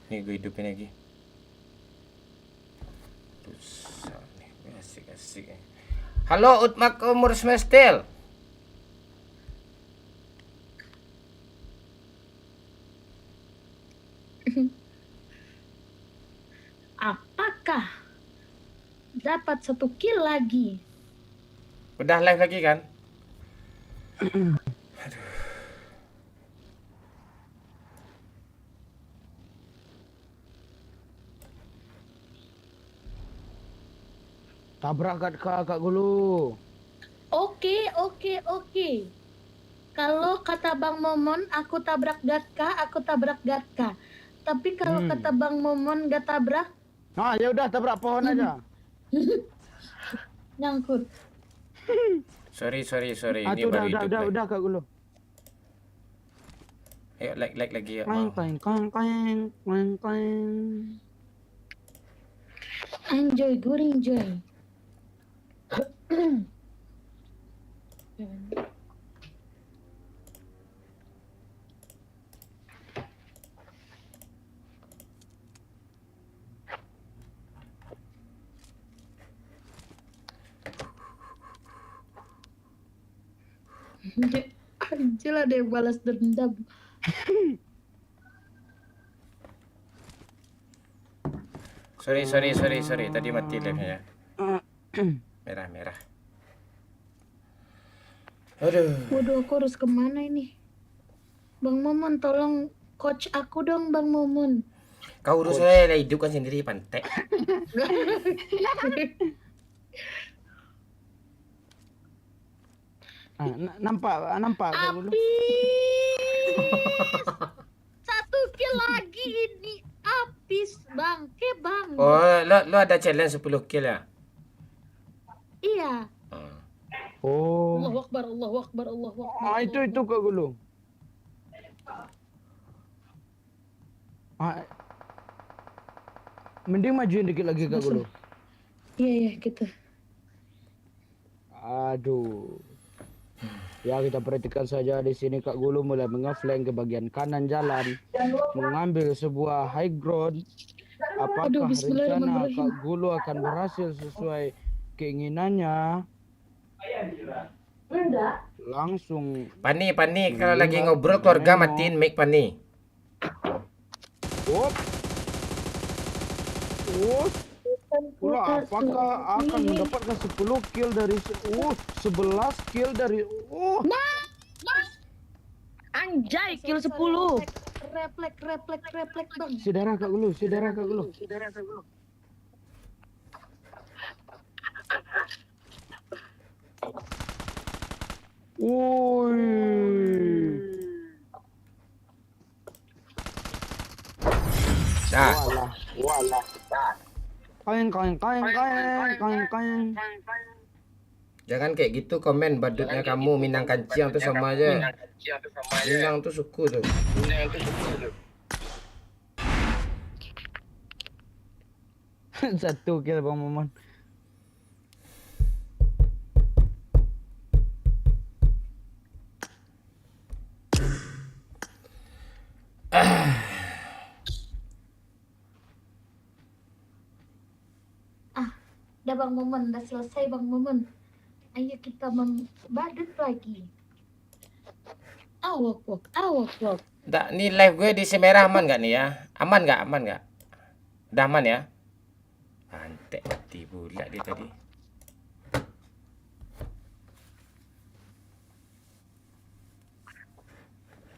Nih gue hidupin lagi. Rusak nih, asik-asik. Halo Utmak umur semestel. Apakah dapat 1 kill lagi? Udah live lagi kan? Tabrak Kak Gulu. Oke. Kalau kata Bang Momon, aku tabrak Gatka. Tapi kalau kata Bang Momon gak tabrak, Nah, ya udah tabrak pohon aja. nyangkut. Sorry. Ini Tuh, baru hidup live. udah Kak Gulu. Ayo like lagi ya. Kleng Mau. kleng. Enjoy, guring joy. Anjir, ada yang balas dendam. Sorry. Tadi mati live-nya ya. Merah. Aduh. Waduh, aku harus kemana ini? Bang Momon, tolong coach aku dong, Bang Momon. Kau urus aja lah, hidup kan sendiri pantek. Nampak Kak Gulu. Apis. 1 kill lagi ini. Apis, bangke bang. Oh, lo ada challenge 10 kill ya? Iya. Oh. Allahu Akbar. Itu Kak Gulu. Mending majuin dikit lagi Kak Gulu. Iya gitu. Aduh. Ya, kita perhatikan saja di sini Kak Gulu mulai mengeflank ke bagian kanan jalan, mengambil sebuah high ground. Apakah rencana Kak Gulu akan berhasil sesuai keinginannya? Langsung. Pani kalau lagi ngobrol keluarga matiin mic Pani. Apakah akan mendapatkan 10 kill dari 11 kill dari Anjay, kill 10. Reflek bang. Saudara Kak Gulu. Walah. Kain. Jangan kayak gitu komen badutnya kamu Minang Kancing tuh sama aja. Minang tuh suku tuh. Satu kill Bang Momon. Udah Bang Momon, udah selesai Bang Momon. Ayo kita membadut lagi. Awak. Nggak, nih live gue di Semerah aman nggak nih ya? Aman nggak? Udah aman ya? Pantek mati pula dia tadi.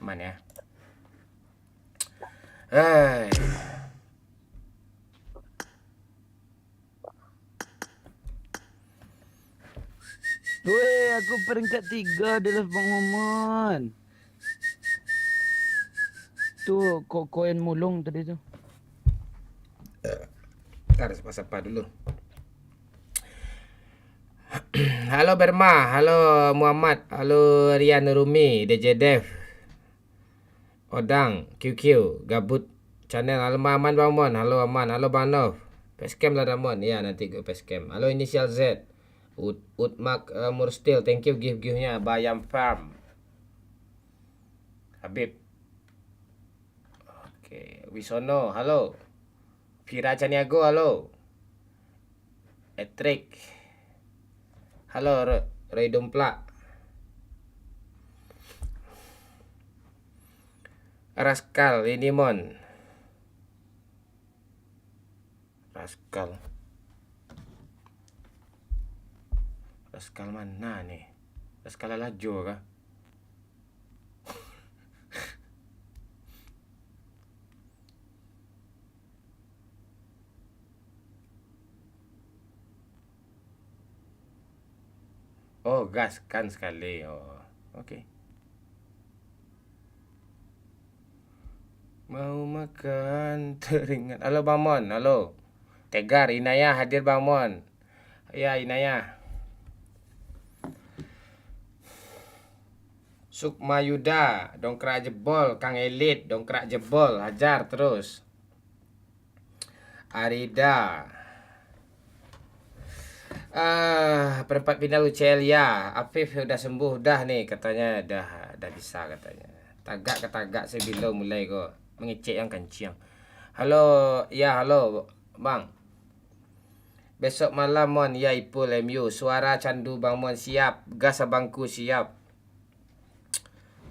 Aman ya? Aku peringkat 3 adalah Bang Momon. Tuh koin mulung tadi tuh. Ntar sapa dulu. Halo Berma, halo Muhammad, halo Rian Rumi, DJ Dev, Odang, QQ, Gabut Channel, halo Aman Bang Mon, halo Aman, halo Bang Nov, Facecam lah Ramon, ya nanti gue Facecam. Halo Inisial Z, Utmak Murstil, thank you gift-giftnya, Bayam Farm, Habib. Oke. Wisono, halo. Vira Caniago, halo. Etrik. Halo, Roy Dumpla. Raskal, ini Mon. Raskal. Raskal mana nih? Raskal Lajo kah? Oh, gas kan sekali. Oh, oke. Mau makan teringat. Halo Bang Mon, halo. Tegar, Inaya hadir Bang Mon. Ya, Inaya. Sukma Yuda, dongkrak jebol. Kang Elit, dongkrak jebol. Hajar terus. Arida. Perempat final UCL ya. Afif udah sembuh dah nih katanya, dah bisa katanya. Tagak ke tagak sebelum mulai kok mengecek yang kencang. Halo, ya halo Bang. Besok malam Mon ya Ipul MU. Suara candu Bang Mon siap. Gas abangku siap.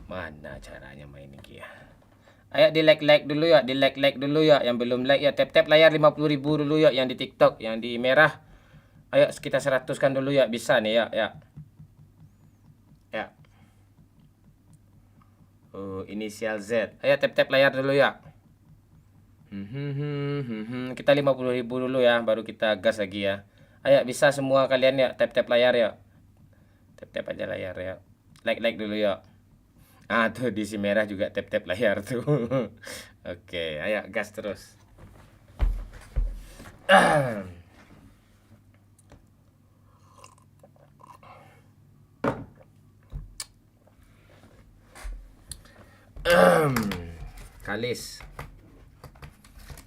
Mana caranya main ini ya? Ayo di like dulu ya, di like dulu ya. Yang belum like ya tap layar 50.000 dulu ya yang di TikTok, yang di merah. Ayo kita 100 kan dulu ya, bisa nih ya. Ya. Oh, inisial Z. Ayo tap layar dulu ya. Kita 50.000 dulu ya, baru kita gas lagi ya. Ayo bisa semua kalian ya, tap layar ya. Tap aja layar ya. Like dulu ya. Tuh di si merah juga tap layar tuh. Oke, ayo gas terus. Kalis.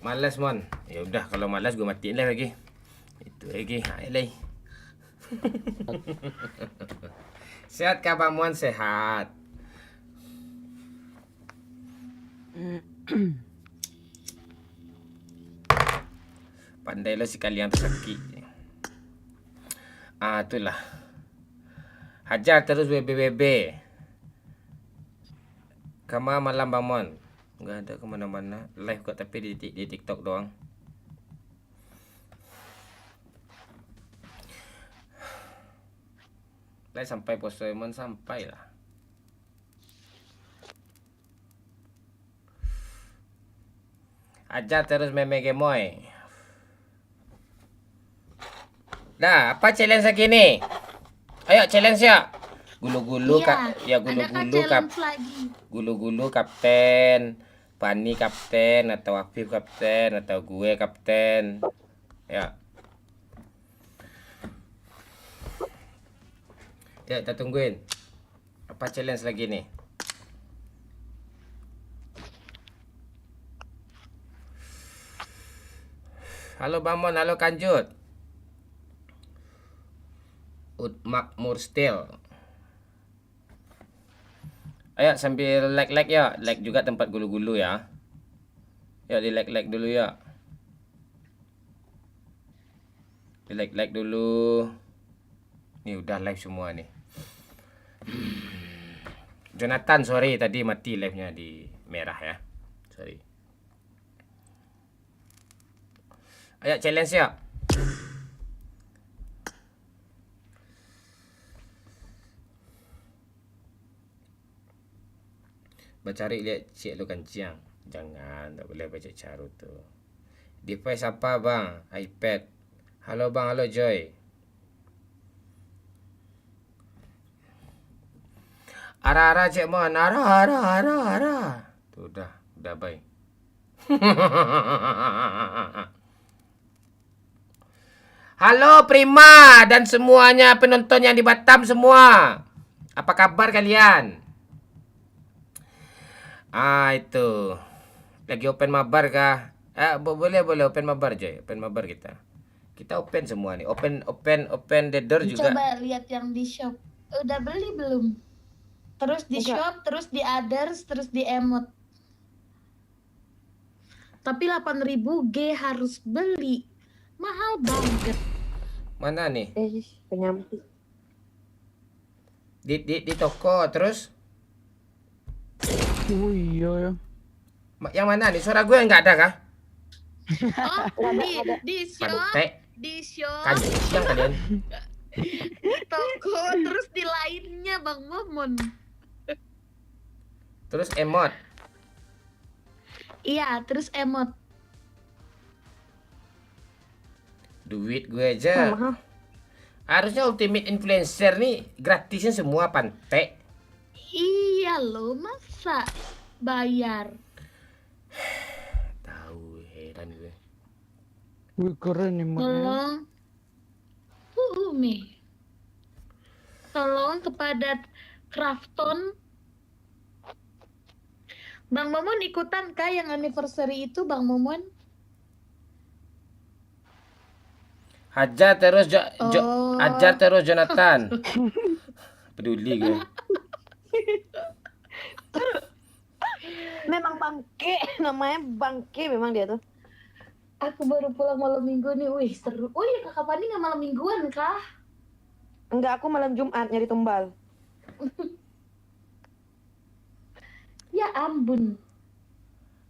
Malas Mon. Ya udah kalau malas gue matiin lah lagi. Itu lagi. Hai. Sehat kah Bang Mon? Sehat. Pandai lo si kalian tersaki. Itulah. Hajar terus BBBB. Kama malam Bang Mon. Nggak ada kemana-mana. Live kok tapi di TikTok doang. Live sampai Posemon sampai lah. Ajar terus meme gemoy. Nah, apa challenge lagi nih? Ayo challenge ya. Gulu-gulu Iya, gulu-gulu challenge lagi. Gulu-gulu kapten, Pani kapten, atau Afif kapten, atau gue kapten. Ya. Ya, kita tungguin. Apa challenge lagi nih? Halo Bamon, halo Kanjut. Makmur Steel. Ayo sambil like ya, like juga tempat gulu-gulu ya. Ya di like dulu ya. Di like dulu. Nih udah live semua nih. Jonathan sorry tadi mati live-nya di merah ya. Sorry. Ayo challenge ya. Cari lihat cik lu kancing. Jangan, tak boleh baca caru tu. Device apa bang? iPad. Halo bang, halo Joy. Ara cik mon, ara. Tu udah baik. Halo Prima dan semuanya penonton yang di Batam semua. Apa kabar kalian? Itu. Lagi open mabar kah? Boleh open mabar Joy. Open mabar kita. Kita open semua nih. Open the door juga. Coba lihat yang di shop. Udah beli belum? Terus di shop, terus di others, terus di emote. Tapi 8.000 G harus beli. Mahal banget. Mana nih? Penyampi. Di toko terus Oh iya ya. yang mana nih? Suara gue nggak ada kah? Oh, di shop, Pantek. di shop, Kancing kalian. toko, terus di lainnya Bang Momon. Terus emot. Iya, terus emot. Duit gue aja. Mahal. Harusnya ultimate influencer nih gratisin semua Pantek. Iya loh, masa bayar? Tahu heran gue. Wih keren nih maknya. Umi. Tolong kepada Krafton. Bang Momon ikutan kah yang anniversary itu Bang Momon? Hajar terus Oh. hajar terus Jonathan. Peduli gue. Memang bangke, namanya bangke memang dia tuh. Aku baru pulang malam minggu nih, wih seru. Oh iya kakak Pani nggak malam mingguan kah? Enggak, aku malam Jumat nyari tumbal. Ya ampun.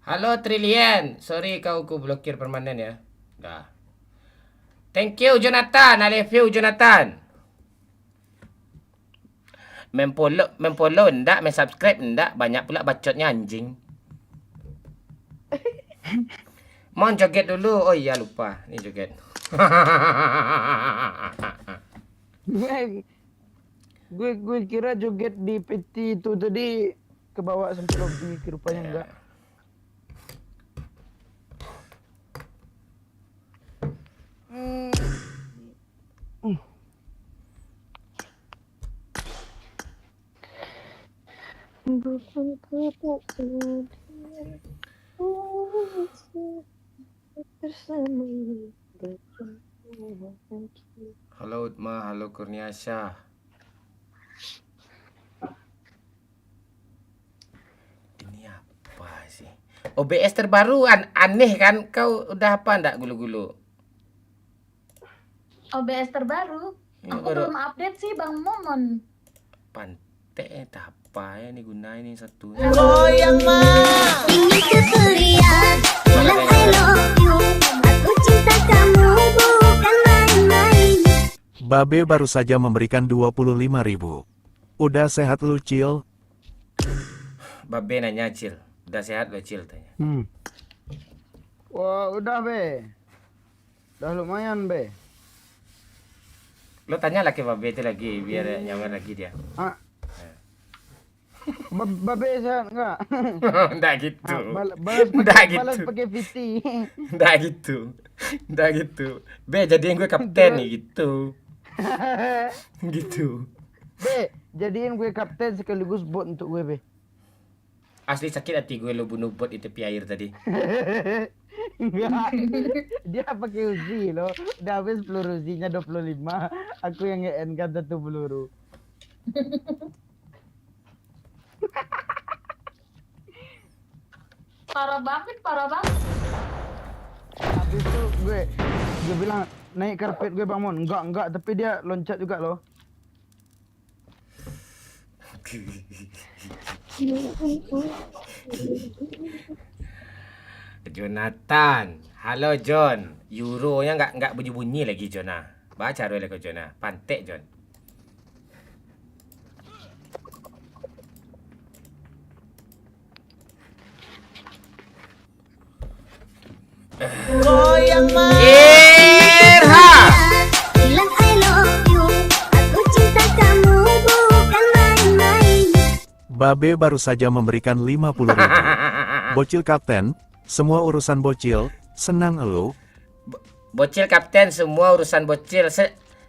Halo Trillian, sorry kau ku blokir permanen ya. Dah. Thank you Jonathan, I love you Jonathan. Memfollow enggak, subscribe enggak, banyak pula bacotnya anjing. Mau joget dulu. Oh iya lupa, ini joget. Gue kira joget di PT itu tadi kebawa sampai lobby, rupanya enggak. Bukan bersama. Halo Utma, halo Kurniasha. Ini apa sih? OBS terbaru aneh kan? Kau udah apa ndak gulu-gulu? OBS terbaru. Ini Aku baru belum update sih Bang Momon. Pantek apa ya nih gunain ini satu. Ini keperian, bilang I love you. Aku cinta kamu bukan main-main. Babe baru saja memberikan 25.000. Udah sehat lu, Cil? Babe nanya Cil, udah sehat lo Cil tanya. Wah udah be. Udah lumayan be. Lo tanya lagi Babe itu lagi biar nyawer lagi dia. Ah. Babe sehat enggak? Nggak gitu. Balas Nggak pakai gitu. VT. Nggak gitu. Nggak gitu. Be jadiin gue kapten nih gitu. Gitu. Be, jadiin gue kapten sekaligus bot untuk gue be. Asli sakit hati gue lo bunuh bot itu tepi air tadi. Enggak. Dia pakai Uzi loh. Udah habis peluru Uzinya 25. Aku yang nge-end kan 1 peluru. Parah banget, parah banget. Habis itu gue bilang naik karpet gue bangun. Enggak, tapi dia loncat juga loh. Jonathan, halo John. Euronya nggak bunyi-bunyi lagi Jona. Baca dulu ke Jona. Pantek John. Irha. Bilang I love you. Aku cinta kamu bukan main-main. Babe baru saja memberikan 50.000. Bocil kapten, semua urusan bocil, senang elu. Bocil kapten, semua urusan bocil.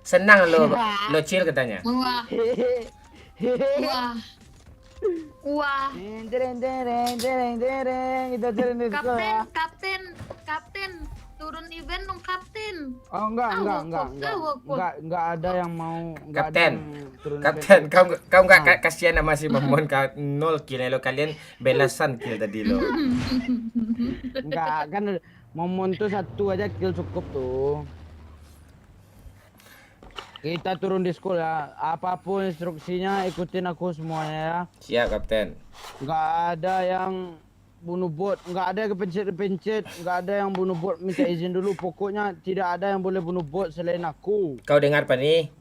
Senang lo Cil katanya. Wah, wah, wah. Kita jalan di sekolah. Kapten, turun event dong kapten. Oh enggak ada yang mau enggak ada Kapten, yang turun kapten, kau nggak kasihan sama si Momon 0 kill lo kalian belasan kill tadi lo. Enggak, kan Momon tuh satu aja kill cukup tuh. Kita turun di school ya. Apapun instruksinya ikutin aku semuanya ya. Siap, Kapten. Nggak ada yang bunuh bot, nggak ada yang kepencet-kepencet, nggak ada yang bunuh bot minta izin dulu. Pokoknya tidak ada yang boleh bunuh bot selain aku. Kau dengar apa nih?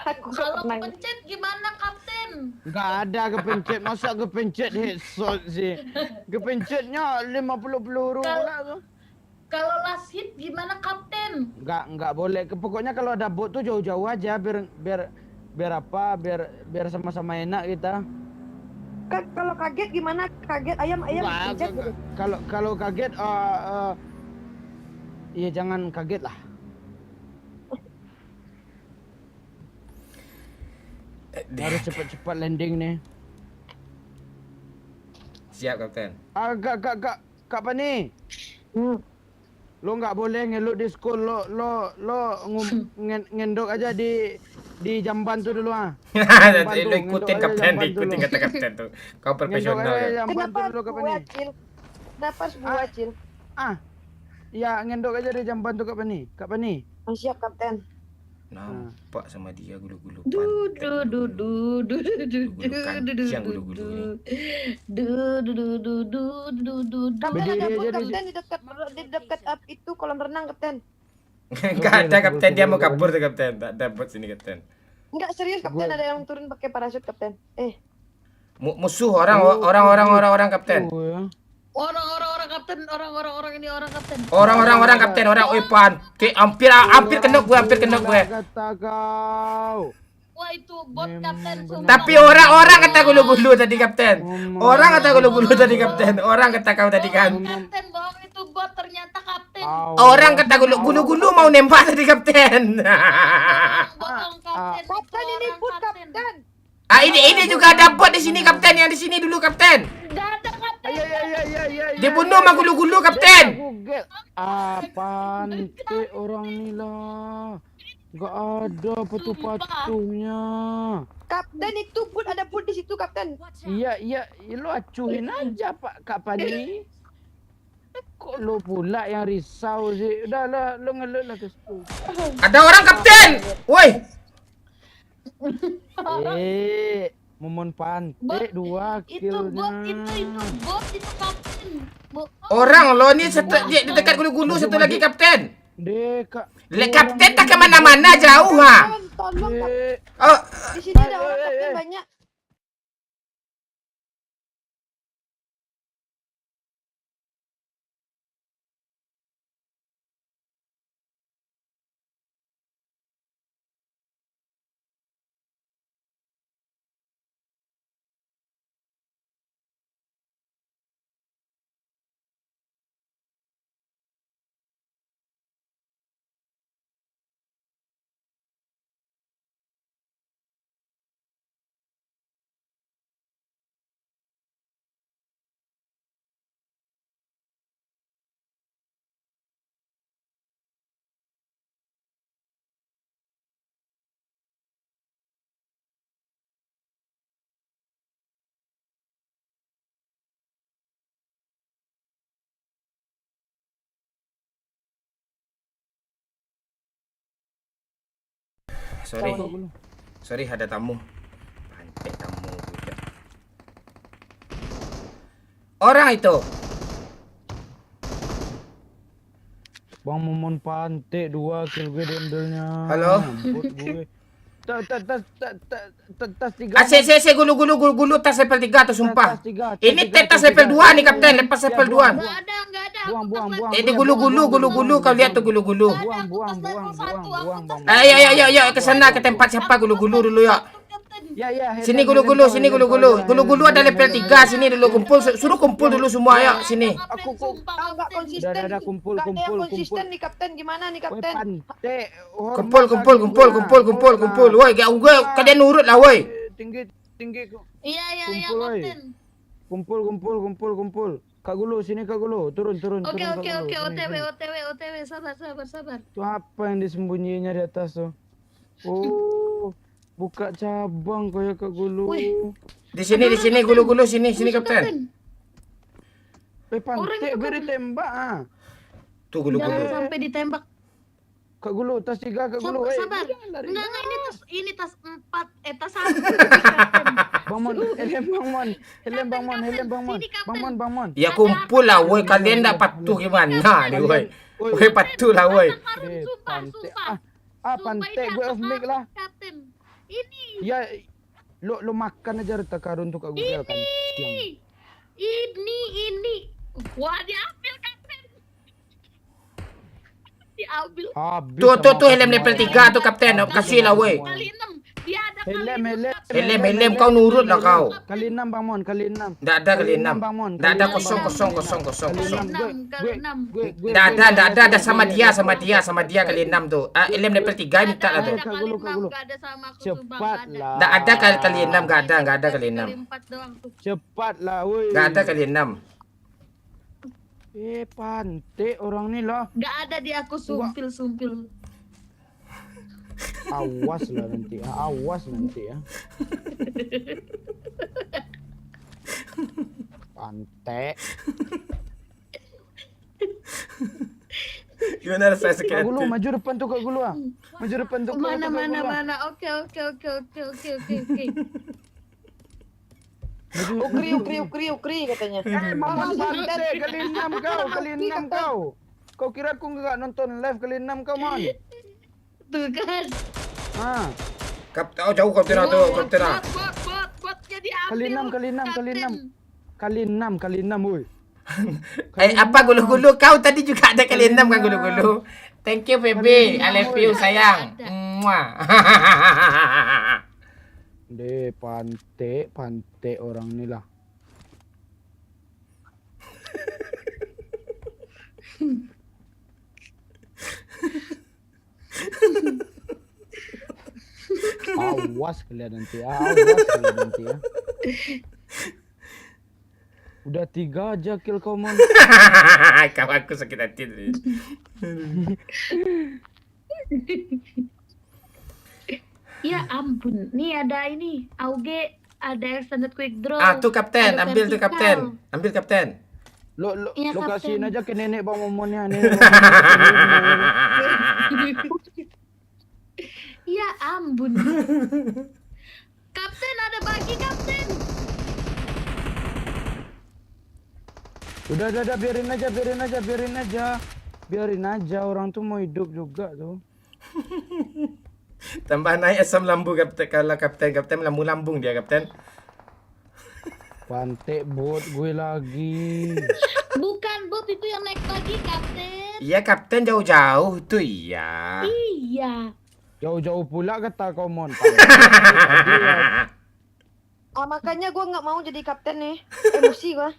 Aku Kalau pernah. pencet gimana Kapten? Nggak ada kepencet, masa kepencet headshot sih. Kepencetnya 50 peluru lah tuh. Kalau last hit gimana Kapten? Nggak boleh. Pokoknya kalau ada bot tuh jauh-jauh aja biar apa? Biar sama-sama enak kita. Kalau kaget gimana? Kaget ayam Nggak, pencet gitu. Kalau kaget ya jangan kaget lah. Harus cepat-cepat landing nih. Siap, Kapten. Kak Pani. Lo nggak boleh ngeluk di school, lo ngendok aja di jamban tuh dulu ah. Lu ikutin Kapten, ikutin kata Kapten tuh. Kau profesional ya. Jamban tuh Kenapa dulu Kak harus Pani. wajil? Kenapa harus wajil? Ya ngendok aja di jamban tuh Kak Pani. Kak Pani. Oh, siap Kapten. Nampak sama dia gulu-gulu Du pantai. du du du du du du du du Siang gulu-gulu nih. du du du du du du du du. Kapten Berdiri ada aja bot di- Kapten di dekat up itu kolam renang Kapten. Enggak ada Kapten, dia mau kabur tuh Kapten. Tak dapat sini Kapten. Enggak serius Kapten, ada yang turun pakai parasut Kapten. Musuh orang Kapten. Oh, ya. Orang Kapten, orang ini orang Kapten. Orang Kapten, orang pantai. Hampir kena gue. Kata kau. Wah itu bot Kapten sumpah. Tapi orang kata gulu-gulu tadi Kapten. Orang kata gulu-gulu tadi Kapten. Orang kata kau tadi kan. Kapten bohong itu bot ternyata Kapten. Orang kata gulu-gulu mau nembak tadi Kapten. Bohong Kapten. itu Kapten ini orang put Kapten. Ini juga ada bot di sini Kapten. Yang di sini dulu Kapten. Gak ada Kapten. Ya. Dibunuh sama gulu-gulu Kapten. Apaan teh orang ni lah. Gak ada patuh-patuhnya. Kapten itu put, ada put di situ Kapten. Iya, lo acuhin aja Pak Kak Pani. Kok lo pula yang risau sih? Udah lah, lo ngeluh lah ke situ. Ada orang Kapten. Woi. Momon pantai Bot, 2 Itu bot, killnya. itu bot, itu Kapten. Bohong. Orang lo ni dia di dekat gulu-gulu satu lagi Kapten. Dek, Kapten tak kemana-mana jauh ha. Tolong Kapten. Dek. Oh, Di sini ada orang Kapten banyak. sorry ada tamu. Pantai tamu juga. Orang itu. Bang Momon pantai 2 kill gue dembelnya. Halo? Bot gue. Tas 3. Saya gulu tas level 3 tuh sumpah. Tas 3. Ini tas level 2 nih Kapten, lepas level 2. Gak ada. Buang. Ini gulu-gulu kau lihat tuh gulu-gulu. Buang. Ayo ke sana ke tempat siapa gulu-gulu dulu ya. Ya. Sini gulu-gulu. Gulu-gulu ada level 3 sini dulu kumpul. Suruh kumpul dulu semua ya sini. Aku enggak konsisten. Udah, kumpul. Nggak ada yang konsisten nih Kapten. Gimana nih Woi Kapten? pantai. Kumpul. Woi, kalian nurut lah woi. Tinggi. Iya Kumpul, woy. Kapten. Kumpul. Kak Gulu, sini Kak Gulu. Turun. Oke, Kak Gulu. Sini. OTW, sabar. Itu apa yang disembunyinya di atas tuh? Oh, buka cabang kayak Kak Gulu. Wih. Di sini gulu-gulu sini Kapten. Pantai itu gue kan- ditembak ah. Tuh gulu Jangan gulu. sampai ditembak. Kak Gulu, tas 3 Kak Gulu. Sabar. Jangan lari. Enggak, ini tas 4, tas 1. Bang Mon, helm Bang Mon. Helm Bang Mon, helm Bang Mon. Sini, Kapten. Bang Mon, Bang Mon. Ya kumpul lah woi, kalian ndak patuh gimana nih woi. Woi patuh lah woi. Sumpah. Pantai gue off mic lah. Kapten. Ini. Ya, lo makan aja reta karun tuh Kak Google kan. Siang. Ini. Wah, diambil Kapten. Diambil. Habis Tuh sama helm semua level orang. 3 tuh kapten, kasih lah woi. Kali 6. Dia ada kali Helm, 6. Helm kau nurut lah kau. Kali 6 Bang Mon, kali 6. Ndak ada kali 6. Bang Mon. Ndak ada Kali kosong enam. kosong kosong kosong Kali kosong. 6 Kali enam. Ndak ada sama dia kali 6 tuh. Helm level 3 minta lah tuh. Ada Kak kali Gulu, 6, Kak Gulu. nggak ada sama aku Cepat sumpah, nggak ada. lah. Ndak ada kali 6, nggak ada kali 6. Kali 4 doang tuh. Cepat lah woi. Nggak ada kali 6. Pantai orang ni lah. Nggak ada di aku sumpil. Awas lah nanti. Awas nanti ya. Pantai. Gimana rasanya Kak sekian Gulu, hati? maju depan tuh Kak Gulu ah. Maju depan tuh Kak Gulu, Kak Gulu. Mana. Oke. Ukri katanya. Malah pantai kali 6 kau, kali 6 kau. Kau kira aku enggak nonton live kali 6 kau, Mon? Tuh kan. Ah, Oh jauh kapten tuh, kapten ah. Botnya diambil. kali 6, kali 6, kali 6. Kali 6, woi. Apa gulu-gulu kau tadi juga ada kali 6 kan gulu-gulu. Thank you Feby, I love you sayang. Muah. Pantai orang ni lah. Awas kalian nanti ya. Udah 3 aja kill kau, Mon. Kau aku sakit hati tadi. Ya ampun, nih ada ini, Auge, ada extended quick draw. Ah tuh kapten, ada ambil tuh vertikal. kapten. Ambil kapten. Lo Iya, kasihin Kapten. aja ke nenek Bang Momonnya nih. Ya ampun. Kapten ada bagi kapten. Udah, biarin aja. Orang tuh mau hidup juga tuh. Tambah naik asam lambung kapten, kalau kapten melambung dia kapten. Pantai bot gue lagi. Bukan bot itu yang naik lagi kapten. Iya kapten jauh-jauh tuh iya. Iya. Jauh-jauh pula kata kau, Mon. Makanya gue nggak mau jadi kapten nih. Emosi gue.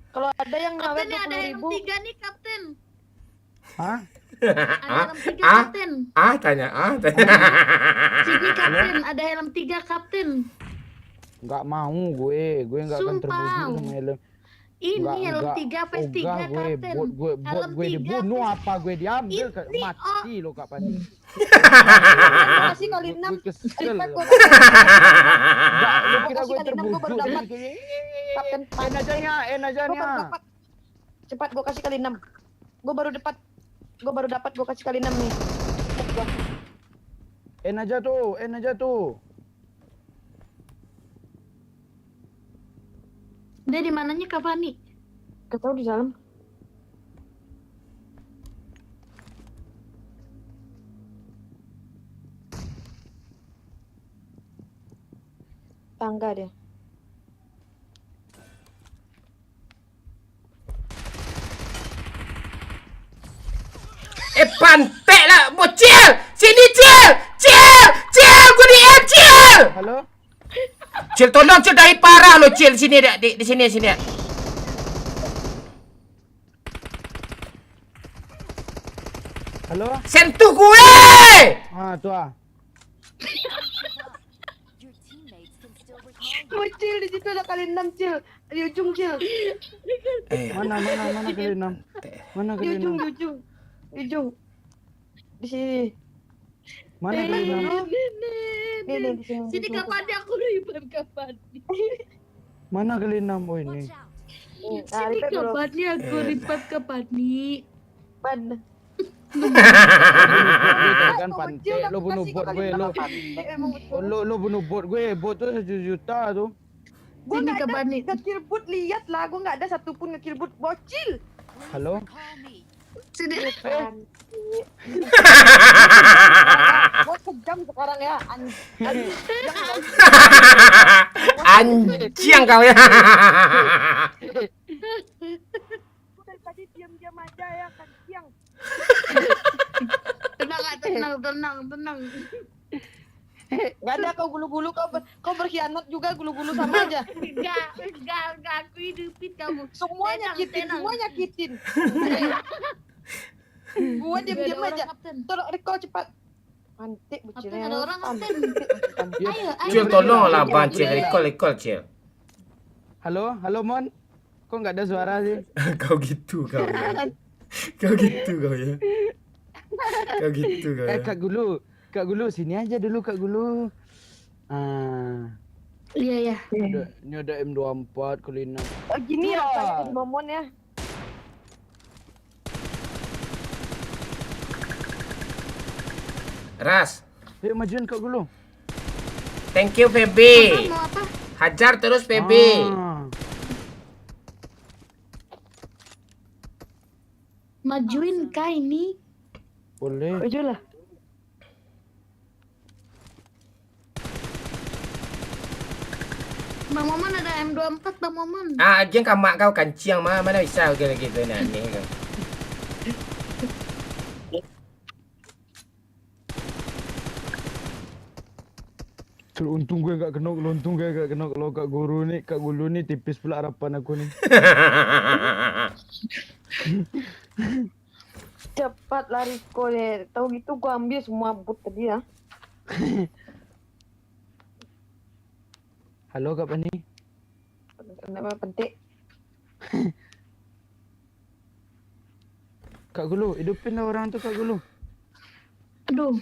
Kalau ada yang Kapten ngawet nih ada helm 20.000, 3 nih kapten. Hah? Ada helm 3 Ah? kapten. Tanya. Sini kapten, ada helm 3 kapten. Nggak mau gue nggak akan Sumpah. terbunuh sama helm. Ini helm 3 PS 3 Ogah gue, kapten. bot Helm gue 3 dibunuh apa gue diambil Ini, mati lo Kak Panji. kasih kali 6. Gue kesel. Cepat gue Nggak, lu kira kasih gue kali 6 gue baru terbunuh. dapat. Kapten En ajanya. Cepat gue kasih kali 6. Gue baru dapat gue kasih kali 6 nih. En aja tuh. Dia di mananya Cavani? Gak tahu di dalam. Tangga dia. Pantek lah, bocil. Sini cil. Gue di cil. Halo? Cil tolong cil dari parah lo cil sini di sini. Halo? Sentuh gue. Tuh ah. Cil di situ ada kali 6 Cil. Di ujung Cil. Mana kali 6? Mana Di kali ujung 6? di ujung. Di sini. Mana kali 6? Nih di sini. Sini Cavani, aku riban Cavani. Mana kali 6? Oh ini. Nah, Sini repair dulu. kapan nih aku report ke Pani? Pan. Kan pantai lo bunuh bot gue lo. Lo bunuh bot gue. Bot tuh 1 juta tuh. Gua Sini nggak ke ada Pani. nge-kill bot, lihat lah, gua nggak ada satupun nge-kill bot, bocil. Halo? Sini. Gua kejam sekarang ya. Anjing kau ya. Gua dari tadi diam-diam aja ya kan siang. Tenang. Gak ada kau gulu-gulu, kau berkhianat juga, gulu-gulu sama aja. Enggak, aku hidupin kamu. Semua Tenang, nyakitin, tenang. semua nyakitin. Gua diam-diam aja. Tolong recall cepat. Pantik bocilnya. Ada orang, Kapten. Ya, Ayo. Cil tolonglah bang Cil, recall Cil. Halo Mon. Kok nggak ada suara sih? Kau gitu kau. Kau gitu kau ya. Kau gitu kau ya. Kak Gulu sini aja dulu Kak Gulu. Ah, Iya. ini ada M24 kali 6. Gini Wah. rasanya jadi momon ya. Ras, Ayo majuin Kak Gulu. thank you Feby. Mau apa? Hajar terus Feby. Ah, Majuin kah ini? boleh. Maju lah. Bang Momon ada M24, Bang Momon. Ah, jeng kamak kau kanciang mana bisa gitu gitu nah aneh kau. Untung gue nggak kena, kalau Kak Gulu nih tipis pula harapan aku nih. Cepat lari kau deh. Tahu gitu gua ambil semua bot tadi ya. Halo Kak Pani. Kenapa penting? Kak Gulu, hidupin lah orang tuh Kak Gulu. Aduh,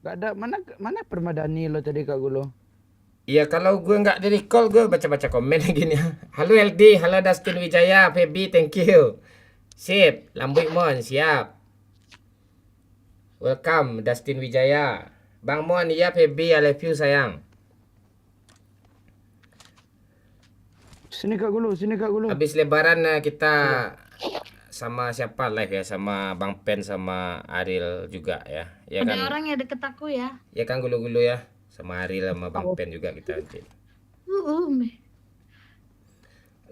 Gak ada, mana permadani lo tadi Kak Gulu? Iya kalau gue nggak di recall gue baca-baca komen gini. Halo LD, halo Dustin Wijaya, Feby, thank you. Sip, Lambuy Mon, siap. Welcome Dustin Wijaya. Bang Mon, iya Feby, I love you sayang. Sini Kak Gulu. Habis lebaran kita sama siapa live ya, sama Bang Pen sama Ariel juga ya. Ya ada kan? orang yang deket aku ya. Ya kan gulu-gulu ya. Sama Ariel sama Bang Pen juga kita nanti.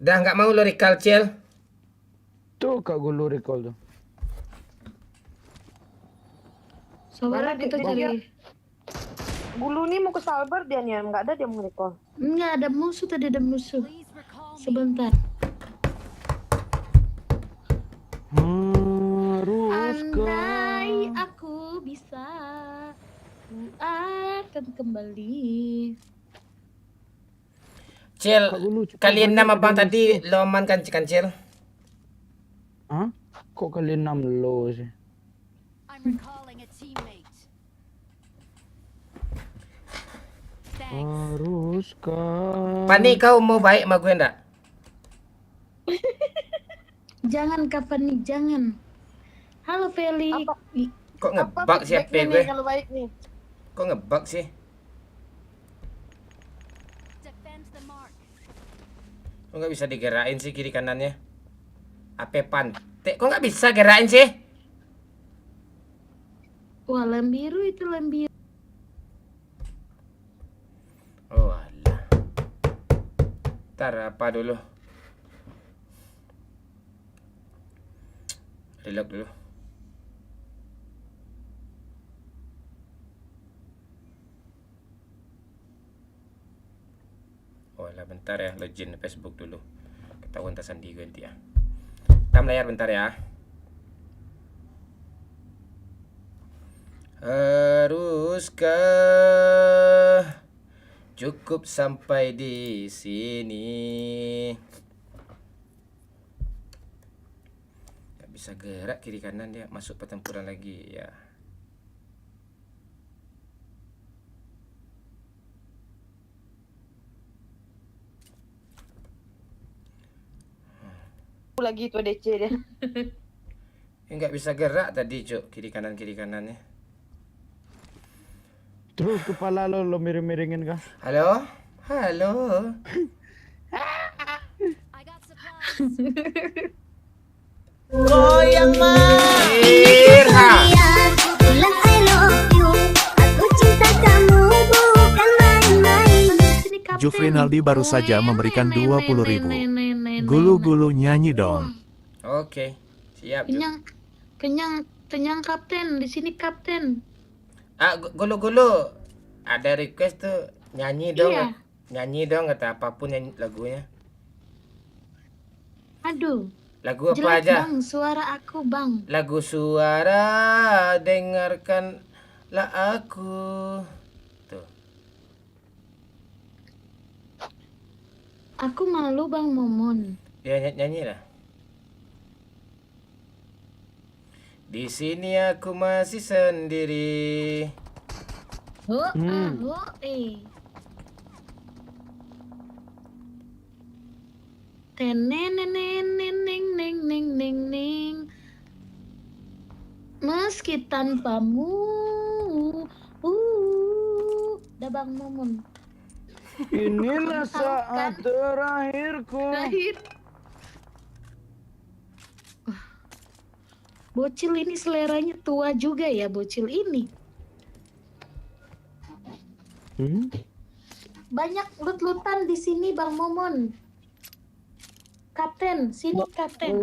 Udah nggak mau lo recall Cil? Tuh Kak Gulu recall tuh. Saudara Mana kita dia? cari. Gulu nih mau ke Salbar dia nih, nggak ada dia mau recall. Enggak ada musuh tadi, ada musuh. Sebentar. Andai aku bisa, ku akan kembali. Cil, Kak Gulu, cepat kalian balik, nama abang ada tadi lo amankan kan Cil? Hah? Kok kali 6 lo sih? I'm recalling a teammate. Thanks. Haruskah? Pani kau mau baik sama gue enggak? Jangan kapan nih, jangan. Halo Feli. Apa? Kok Apa ngebug sih HP feedbacknya gue? nih kalau baik nih? Kok ngebug sih? Defend the mark. Kok nggak bisa digerakin sih kiri kanannya? HP pantek, kok nggak bisa gerakin sih? Wah, lem biru itu lem biru. Oh alah. Ntar apa dulu? Reload dulu. Oh alah bentar ya, login Facebook dulu. Ketahuan tas sandi gue nanti ya. Tam layar bentar ya. Haruskah cukup sampai di sini? Gak bisa gerak kiri kanan dia, masuk pertempuran lagi ya. lagi itu DC dia. Nggak bisa gerak tadi, Cuk. Kiri kanannya. Terus kepala lo miring-miringin kah? Halo? Irha. Bilang I love you. Aku cinta kamu bukan main-main. Sini, Kapten. Jufrinaldi baru saja memberikan 20.000. Gulu-gulu nyanyi dong. Oke, siap. Cuk. Kenyang Kapten. Di sini Kapten. Gulu-gulu. Ada request tuh nyanyi dong. Iya. Nyanyi dong kata apapun lagunya. Aduh. Lagu apa Jelek aja? bang, suara aku bang. Lagu suara dengarkanlah aku. Tuh. Aku malu bang Momon. Ya nyanyi lah. Di sini aku masih sendiri. Teneneneneneneneneneng. Meski tanpamu. Dah bang Momon. Inilah Tahu kan? saat terakhirku. Terakhir. Wah. Bocil ini seleranya tua juga ya bocil ini. Banyak lut-lutan di sini bang Momon. Kapten, sini Kapten.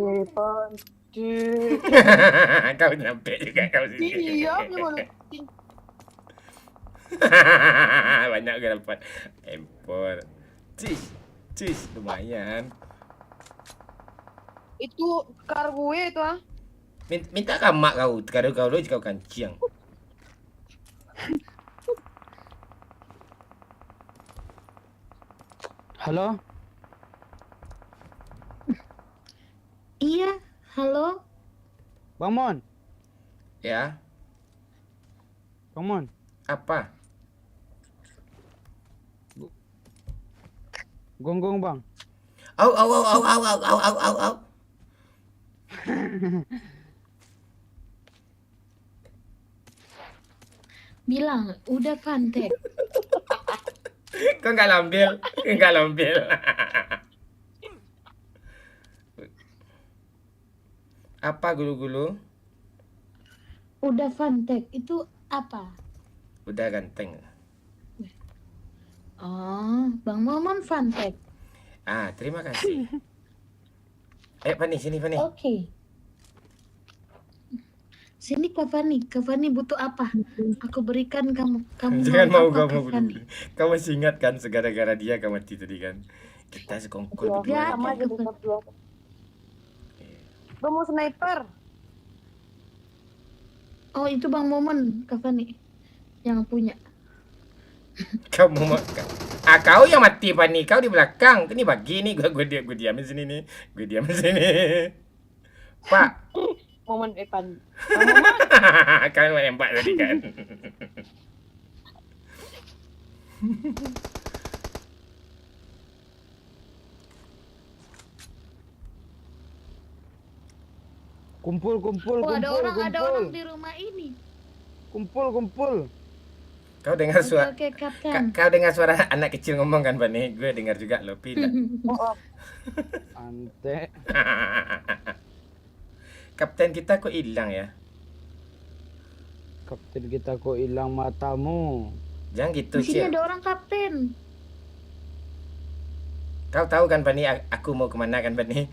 Kau nyampe juga kau sini. Iya, gimana? Banyak gue dapat empor. Cis, lumayan. Itu kar gue itu ah. Minta ke mak kau, kalau kau lu kau kancing. Halo? Iya, halo. Bang Mon? Ya, Bang Mon? apa? Gonggong bang? Au. Bilang, udah Fantek. Kau nggak lambil. Apa gulu-gulu? Udah Fantek, itu apa? Udah ganteng. Oh, Bang Momon Fantek. Terima kasih. Ayo Fani, sini Fani. Oke. Sini Kak Fani butuh apa? Aku berikan kamu. Kamu Jangan mau apa, kamu Kak Fani? berdua. Kamu masih ingat kan segara-gara dia kamu mati tadi kan? Kita sekongkol Gak berdua. ada, Sama aja Kak Fani. tetap dua. Gue mau sniper. Oh, itu Bang Momon, Kak Fani. Yang punya. Kamu mau kau yang mati Fani, kau di belakang. Ini bagi nih, gue diamin sini nih. Gue diamin sini. Pak, Momen Evan. kalian menembak tadi kan? Kumpul. Oh, ada orang di rumah ini. Kumpul. Kau dengar suara Oke, Kapten. kau dengar suara anak kecil ngomong kan Fani? Gue dengar juga loh, Pila. Ante. Kapten kita kok hilang ya? Kapten kita kok hilang matamu. Jangan gitu, Di sini Cil. ada orang Kapten. Kau tahu kan Fani, aku mau kemana kan Fani?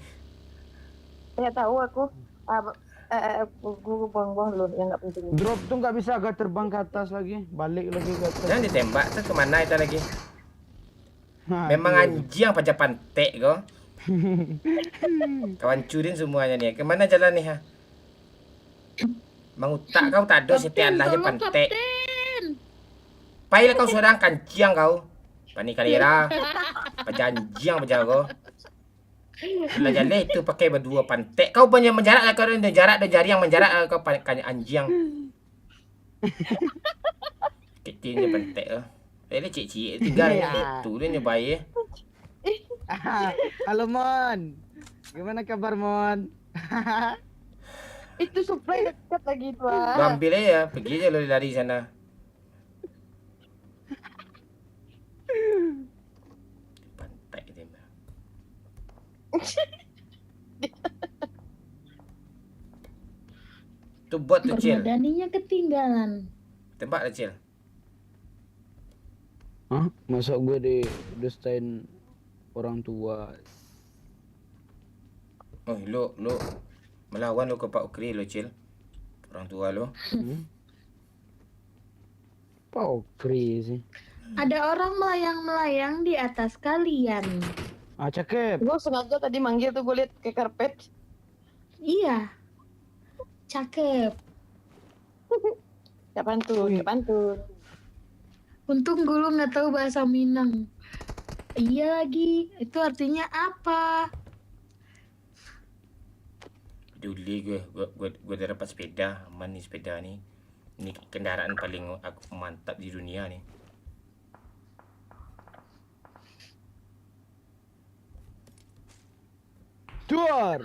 Ya tahu aku. Gue buang-buang dulu yang nggak penting. Drop tuh nggak bisa agak terbang ke atas lagi. Balik lagi ke atas. Jangan ditembak, tuh kemana itu lagi? Nah, Memang iya. anjing apa pantek kau? Kau hancurin semuanya nih. Kemana jalan nih ha? Mangutak kau tak ada setiap lah je tolong, pantek. Kapten. Payah kau seorang kanciang kau. Pani kalira. Pajanjiang pajar kau. Lah jalan itu pakai berdua pantek. Kau banyak menjarak lah kau dan jarak dan jari yang menjarak kau anjing. Kecilnya pantek kau. Ini cik-cik tinggal Ya. itu dia nyobai. Halo Mon. Gimana kabar Mon? Itu supply dekat lagi itu Lu ah. ambil aja, pergi aja lu lari sana. Pantai dia. Tuh bot tuh Cil. Permadaninya ketinggalan. Tembak lah Cil. Hah? Masa gue dustain orang tua? Oh, lu melawan lu ke Pak Ukri lu Cil. Orang tua lu. Paukri sih. Ada orang melayang-melayang di atas kalian. Ah, cakep. Gue sengaja tadi manggil tuh, gue liat ke karpet. Iya. Cakep. Kapan tuh? Kapan tuh? Untung gue nggak tahu bahasa Minang. Iya lagi. Itu artinya apa? Peduli gue udah dapat sepeda. Aman nih sepeda nih. Ini kendaraan paling aku mantap di dunia nih. Duar.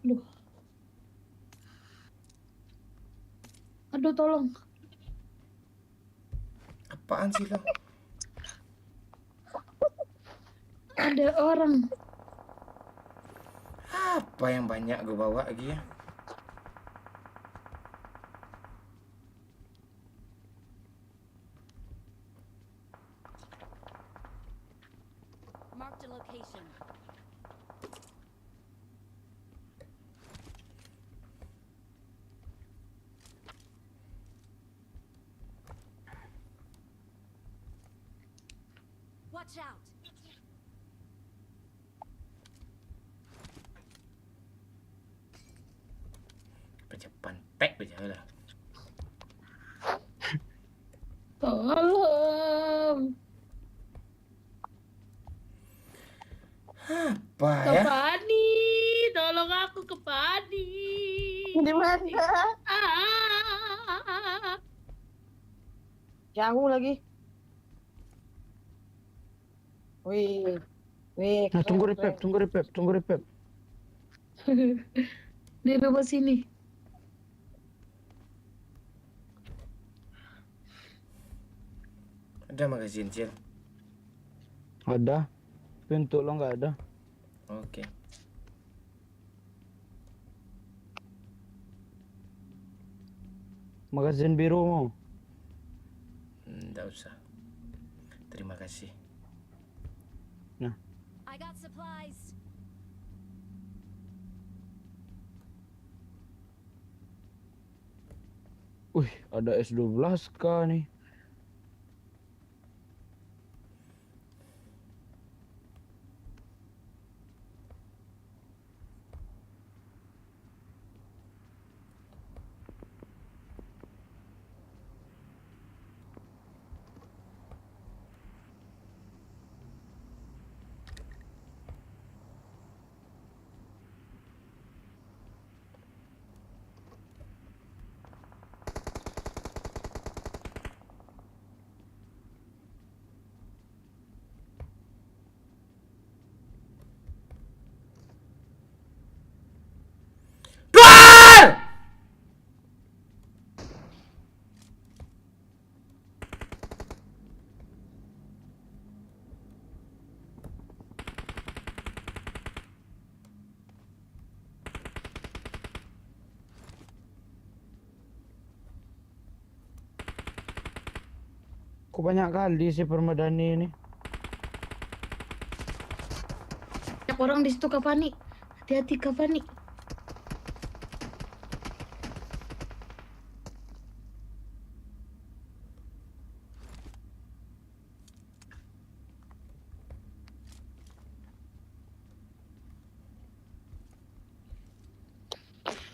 Aduh. Aduh tolong. Apaan sih lo? Ada orang. Apa yang banyak gue bawa lagi ya? Marked a location. Watch out. Baca pantek baca lah. Tolong. Apa Ke ya? Pani. Tolong aku ke Pani. Di mana? Ah. Jauh lagi. Wih. Wih. Nah, keren, tunggu repep. Di rumah sini. Ada magazin Cil. Ada. Pintu lo nggak ada. Oke. Magazin biru mau. Nggak usah. Terima kasih. I got supplies. Wih, ada S12K nih. Duar! Kok banyak kali si permadani ini? Banyak orang di situ Kak Fani. Hati-hati Kak Fani.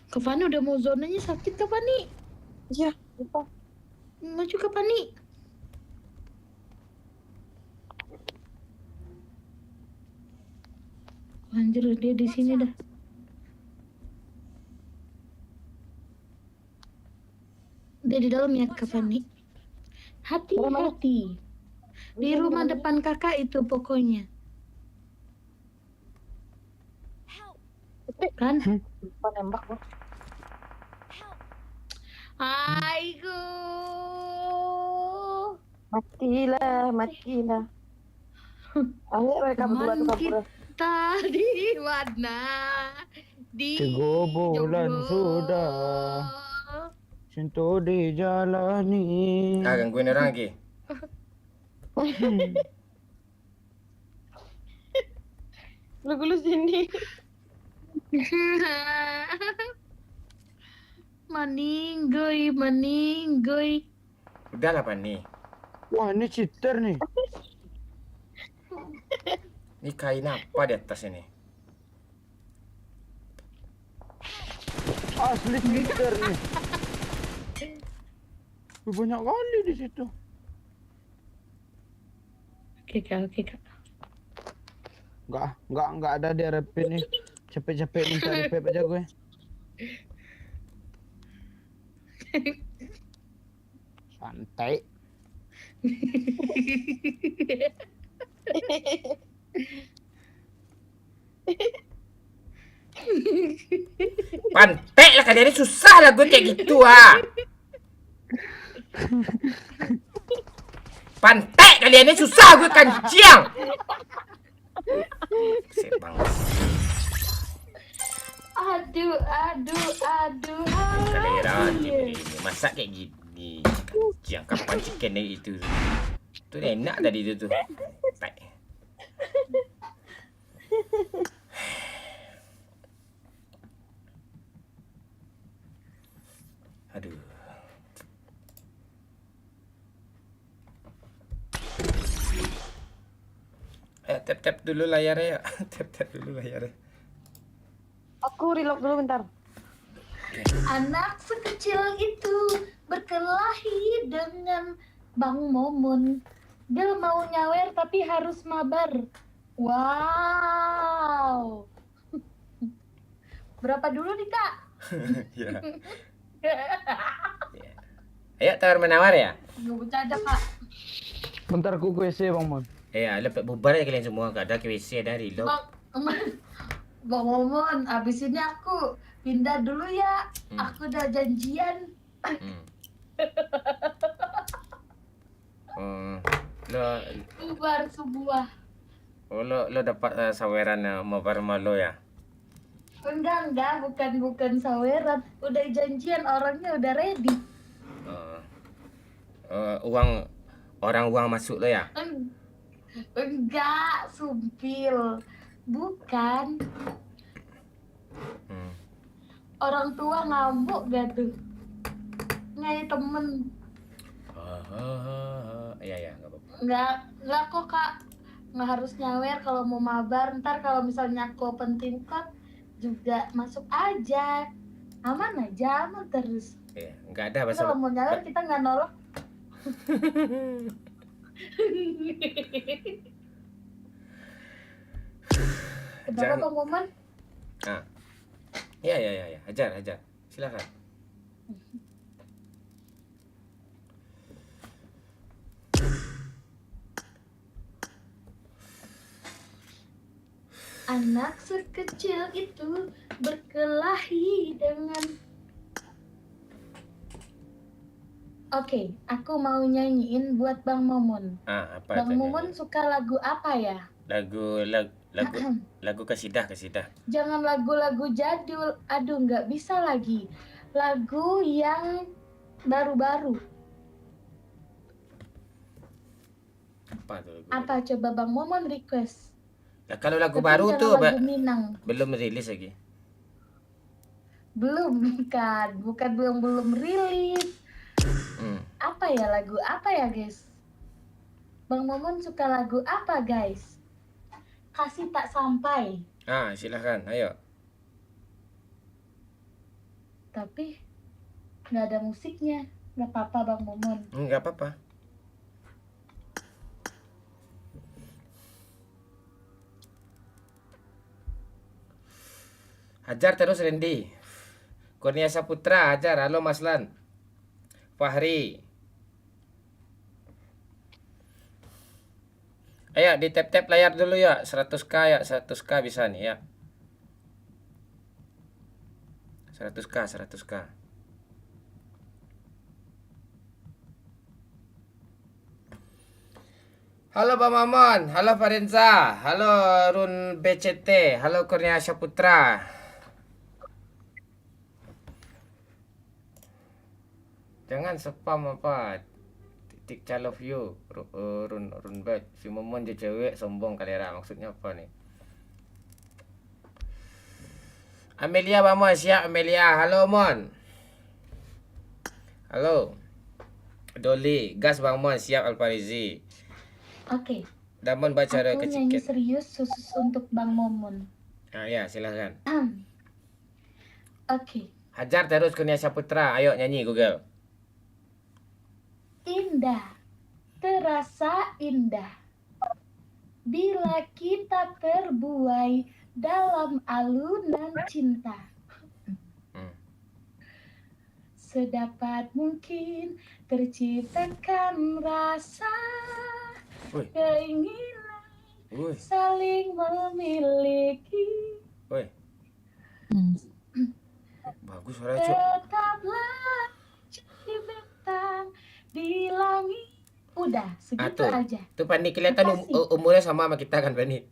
Kak Fani udah mau zonanya sakit Kak Fani. Iya, lupa. Maju Kak Fani. Anjir, dia di sini dah. Dia di dalam ya, Kak Fani. Hati-hati. Di rumah depan kakak itu pokoknya. Help! Kan? Lupa nembak gua. Help! Aigo. Matilah. Ayo mereka berdua tuh Teman kabur. kita di mana? Di Kegobolan Joglo. sudah. Sentuh dijalani. Ah, gangguin orang lagi. Lu sini. Meninggoy. Udah lah, Pan nih. Wah, ini cheater nih. Ini kain apa di atas ini? Asli cheater nih. Banyak kali di situ. Oke kak. Enggak ada di RP nih. Capek-capek minta RP aja gue. Santai. Pantek lah kalian ini, susah lah gue kayak gitu ah. Pantek kalian ini, susah gue kanciang. Sebang. Aduh. Kalian ini masak kayak gini. Kanciang, kapan chicken itu? Tuh enak tadi itu tuh. Pantek. Aduh. Tap dulu layarnya ya. Tap dulu layarnya. Aku reload dulu bentar. Anak sekecil itu berkelahi dengan Bang Momon. Dia mau nyawer tapi harus mabar. Wow. Berapa dulu nih kak? Ya. Ayo tawar menawar ya. Nggak bercanda kak. Bentar ku WC Bang Mon. Lepas bubar ya kalian semua, gak ada ke WC dan reload. Bang Momon, abis ini aku pindah dulu ya. Aku udah janjian. Lo Bubar sebuah. lo dapat saweran mabar malo ya. Enggak, bukan saweran. Udah janjian, orangnya udah ready. Uang masuk lo ya. Enggak, sumpil. Bukan. Orang tua ngamuk gak tuh? Ngai temen. Iya, nggak apa-apa. Enggak kok kak. Nggak harus nyawer kalau mau mabar. Ntar kalau misalnya aku open team code juga masuk aja. Aman terus. Iya, nggak ada bahasa. Kalau mau nyawer kita nggak nolak. Kenapa Jangan- Bang Momen? Iya, hajar. Silakan. Anak sekecil itu berkelahi dengan... Oke, aku mau nyanyiin buat Bang Momon. Apa Bang tuh Momon nyanyi? suka lagu apa ya? Lagu kasidah. Jangan lagu-lagu jadul. Aduh, nggak bisa lagi. Lagu yang baru-baru. Apa tuh lagu? Apa coba Bang Momon request? Nah, kalau lagu Tapi baru jangan tuh lagu Minang. belum rilis lagi. Belum kan? Bukan belum rilis. Apa ya lagu apa ya guys? Bang Momon suka lagu apa guys? Kasih tak sampai. Silakan, ayo. Tapi nggak ada musiknya. Nggak apa-apa Bang Momon. Nggak apa-apa. Hajar terus Randy. Kurnia Saputra, hajar. Halo Mas Lan. Fahri. Ayo di tap-tap layar dulu ya. 100k ya, 100k bisa nih ya. 100k, 100k. Halo Bang Mamon, halo Farenza, halo Run BCT, halo Kurnia Saputra. Jangan spam apa. Titik love you. Run bet. Si Momon je cewek sombong kalera. Maksudnya apa nih? Amelia Bang Mon, siap Amelia. Halo Mon. Halo. Dolly, gas Bang Mon, siap Alfarizi. Oke. Damon baca Aku nyanyi keciket. serius khusus untuk Bang Momon. Ah ya, silahkan. Oke. Hajar terus Kurnia Saputra. Ayo nyanyi Google. Indah, terasa indah bila kita terbuai dalam alunan cinta. Sedapat mungkin terciptakan rasa Woi. keinginan Woi. saling memiliki. Woi. Bagus suara Cuk. Tetaplah jadi bintang di langit. Udah, segitu tuh. aja. Tuh Pani kelihatan Makasih. umurnya sama kita kan Pani.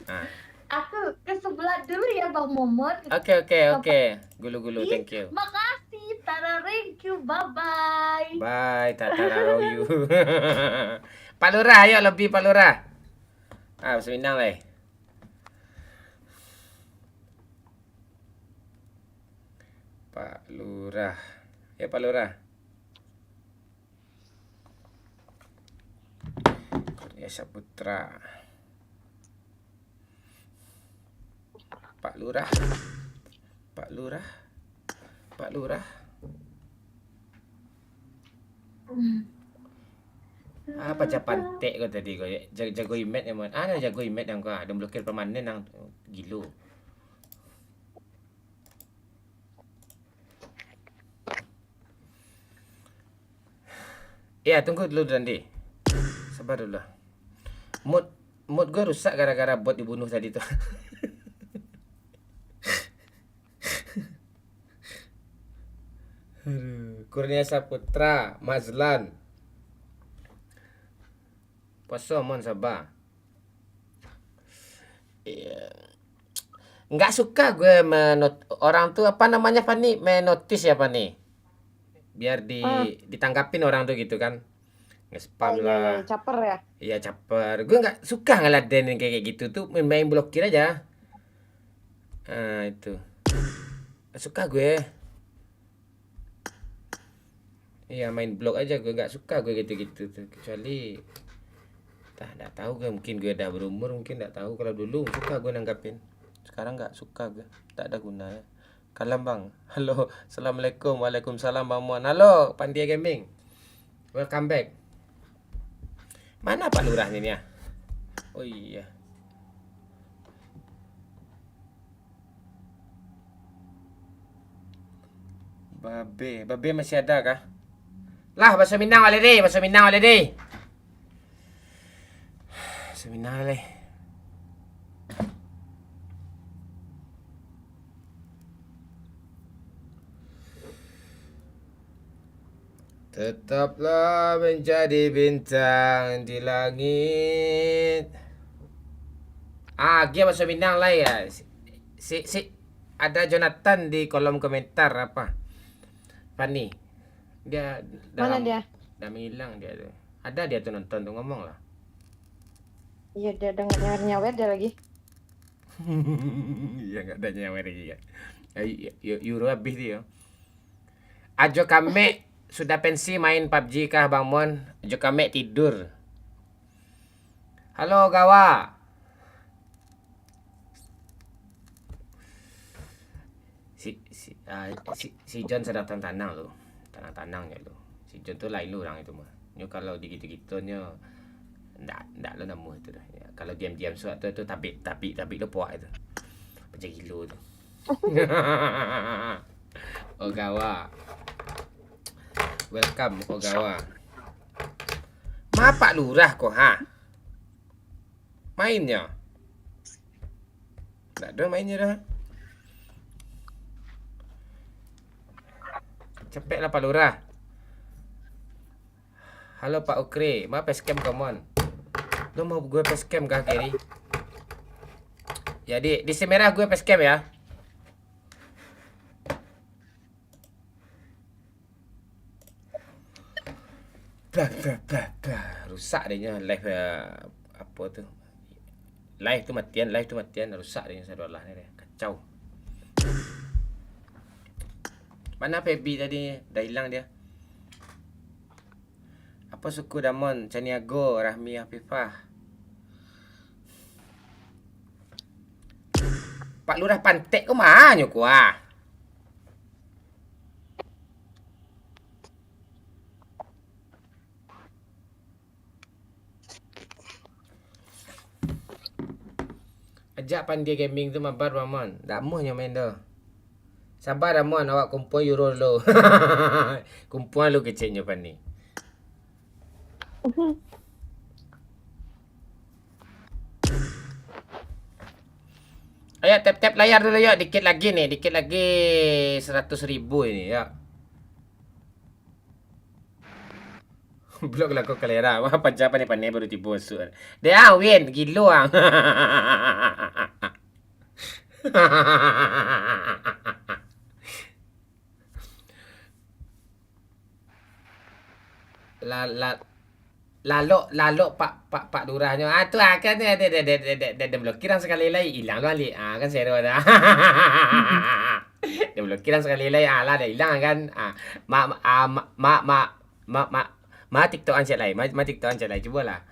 Ah. Aku ke sebelah dulu ya Bang Momon. Oke. Gulu-gulu, thank you. Makasih, Tara, thank you, bye-bye. Bye, Tata you. Pak Lurah, ayo lebih Pak Lurah. Ah, seminang lah. Pak Lurah. Ya Pak Lurah. Kurnia Saputra. Pak Lurah. Pak Lurah. Pak Lurah. Apa Japantek kau tadi kau jago imet yang mana? Ada jago imet yang kau ada blokir permanen yang gilo. Ya tunggu dulu Dandi. Sabar dulu. Mood gue rusak gara-gara bot dibunuh tadi tuh. Kurnia Saputra, Mazlan. Poso mon sabar. Iya. Nggak suka gue orang tuh apa namanya Pani menotis ya Pani. Biar ditanggapin orang tuh gitu kan. Nge-spam lah. Iya, caper ya. Iya caper. Gue nggak suka ngeladenin kayak gitu tuh main blokir aja. Nah itu. Nggak suka gue. Iya main blok aja gue nggak suka gue gitu-gitu tuh. Kecuali nggak tahu gue mungkin gue udah berumur mungkin nggak tahu kalau dulu suka gue nanggapin. Sekarang nggak suka gue. Tak ada gunanya. Kalem bang. Halo. Assalamualaikum. Waalaikumsalam Bang Muan. Halo Pandia Gaming. Welcome back. Mana Pak Lurah ini ya? Oh iya. Babe masih ada kah? Lah bahasa Minang wale deh, bahasa Minang wale deh. Bahasa Minang wale. Tetaplah menjadi bintang di langit. Dia bahasa Minang lah ya. Si ada Jonathan di kolom komentar apa? Fanny. Dia Mana dia? Udah menghilang dia tuh. Ada dia tuh nonton tuh ngomong lah. Iya, dia dengar nyawer dia lagi. Iya enggak ada nyawer juga. Euro habis dia. Ajo kami sudah pensi main PUBG kah Bang Mon? Ajo kami tidur. Halo Gawa. Si John sedang tanang lo. Tanang-tanangnya lo. Si John tuh lain lu orang itu mah. Nyo kalau di gitu-gitunya ndak lo nemu itu dah. Ya, Kalau diam-diam suat tu tabik tu puak itu. Macam kilo tu. Ogawa. Welcome Ogawa. Pak Lurah kau ha? Mainnya? Tak ada mainnya dah. Cepatlah Pak Lurah. Halo Pak Ukri, ma facecam come on. Lu mau gue facecam kah Kiri? Ya di merah gue facecam ya. Rusak dia live apa tu? Live tu matian, rusak dia saudara ni dia. Kacau. Mana Febi tadi? Dah hilang dia. Apa suku Damon, Caniago, Rahmi Hafifah. Pak Lurah Pantek kau mana ku ah? Ajak Pandai Gaming tu mabar Ramon. Tak muhnya main dah. Sabar Ramon, awak kumpul euro dulu. Kumpul lu kecilnya Pani. Ayo tap layar dulu yuk, dikit lagi 100,000 ini ya. Blok lah kau kalera. Wah pancapan ni pandai baru tipu masuk. Dia win gilo ah. Lalu Pak Lurahnya. Ah tu kan dia blokiran sekali lagi hilang tu Ali. Ah kan seru dah. Dia blokiran sekali lagi lah dah hilang kan. Ah Ma TikTok ancet lain. Ma TikTok ancet lain. Cubalah.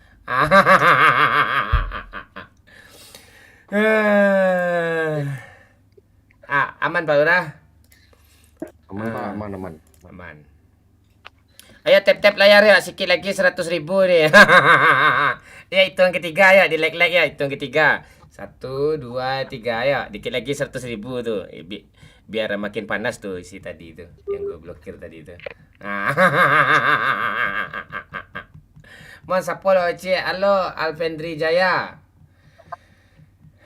Aman Pak Lurah? Aman. Aman. Ayo tap layar ya. Sikit lagi 100,000 ni. Ya hitung ketiga ya. Di like ya. Hitung ketiga. 1, 2, 3 ya. Dikit lagi 100,000 tu. Biar makin panas tu isi tadi tu. Yang gue blokir tadi tu. Mon siapa lo cik? Halo Alfendri Jaya.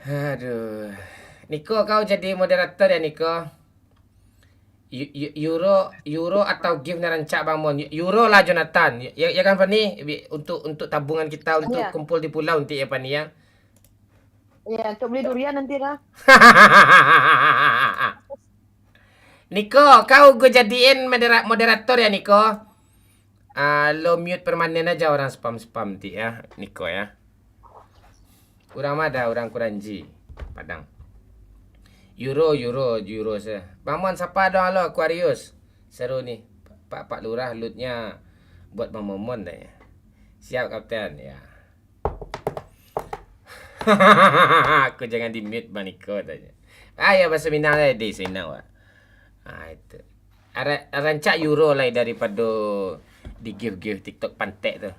Aduh. Niko kau jadi moderator ya Niko? Euro atau gift nerancak Bang Mon? Euro lah Jonathan. Ya kan Fani? Untuk tabungan kita untuk kumpul di pulau nanti ya Fani ya. Ya, untuk beli durian nanti lah. Niko, kau gue jadiin moderator ya Niko. Lo mute permanen aja orang spam nanti ya Niko ya. Kurang ada orang Kuranji Padang. Euro saya. Bang Mon siapa dong halo Aquarius. Seru nih. Pak Lurah lootnya buat Bang Momon dah ya. Siap Kapten ya. Aku jangan di mute Bang Niko tanya. Ya bahasa Minang lah di sini wah. Itu. Rancak euro lah daripada di give TikTok pantek tu.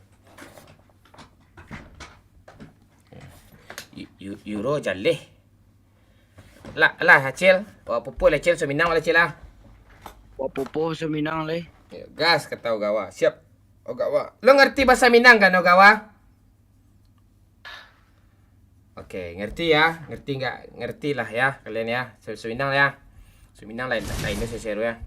Euro jaleh. Lah Acil. Pupu lah Acil Seminang lah Acil lah. Pupu Seminang le. Gas kata Ogawa. Siap. Ogawa. Lo ngerti bahasa Minang kan Ogawa? Oke, ngerti ya? Ngerti nggak? Ngerti lah ya kalian ya. Seminang ya. Seminang lainnya seseru ya.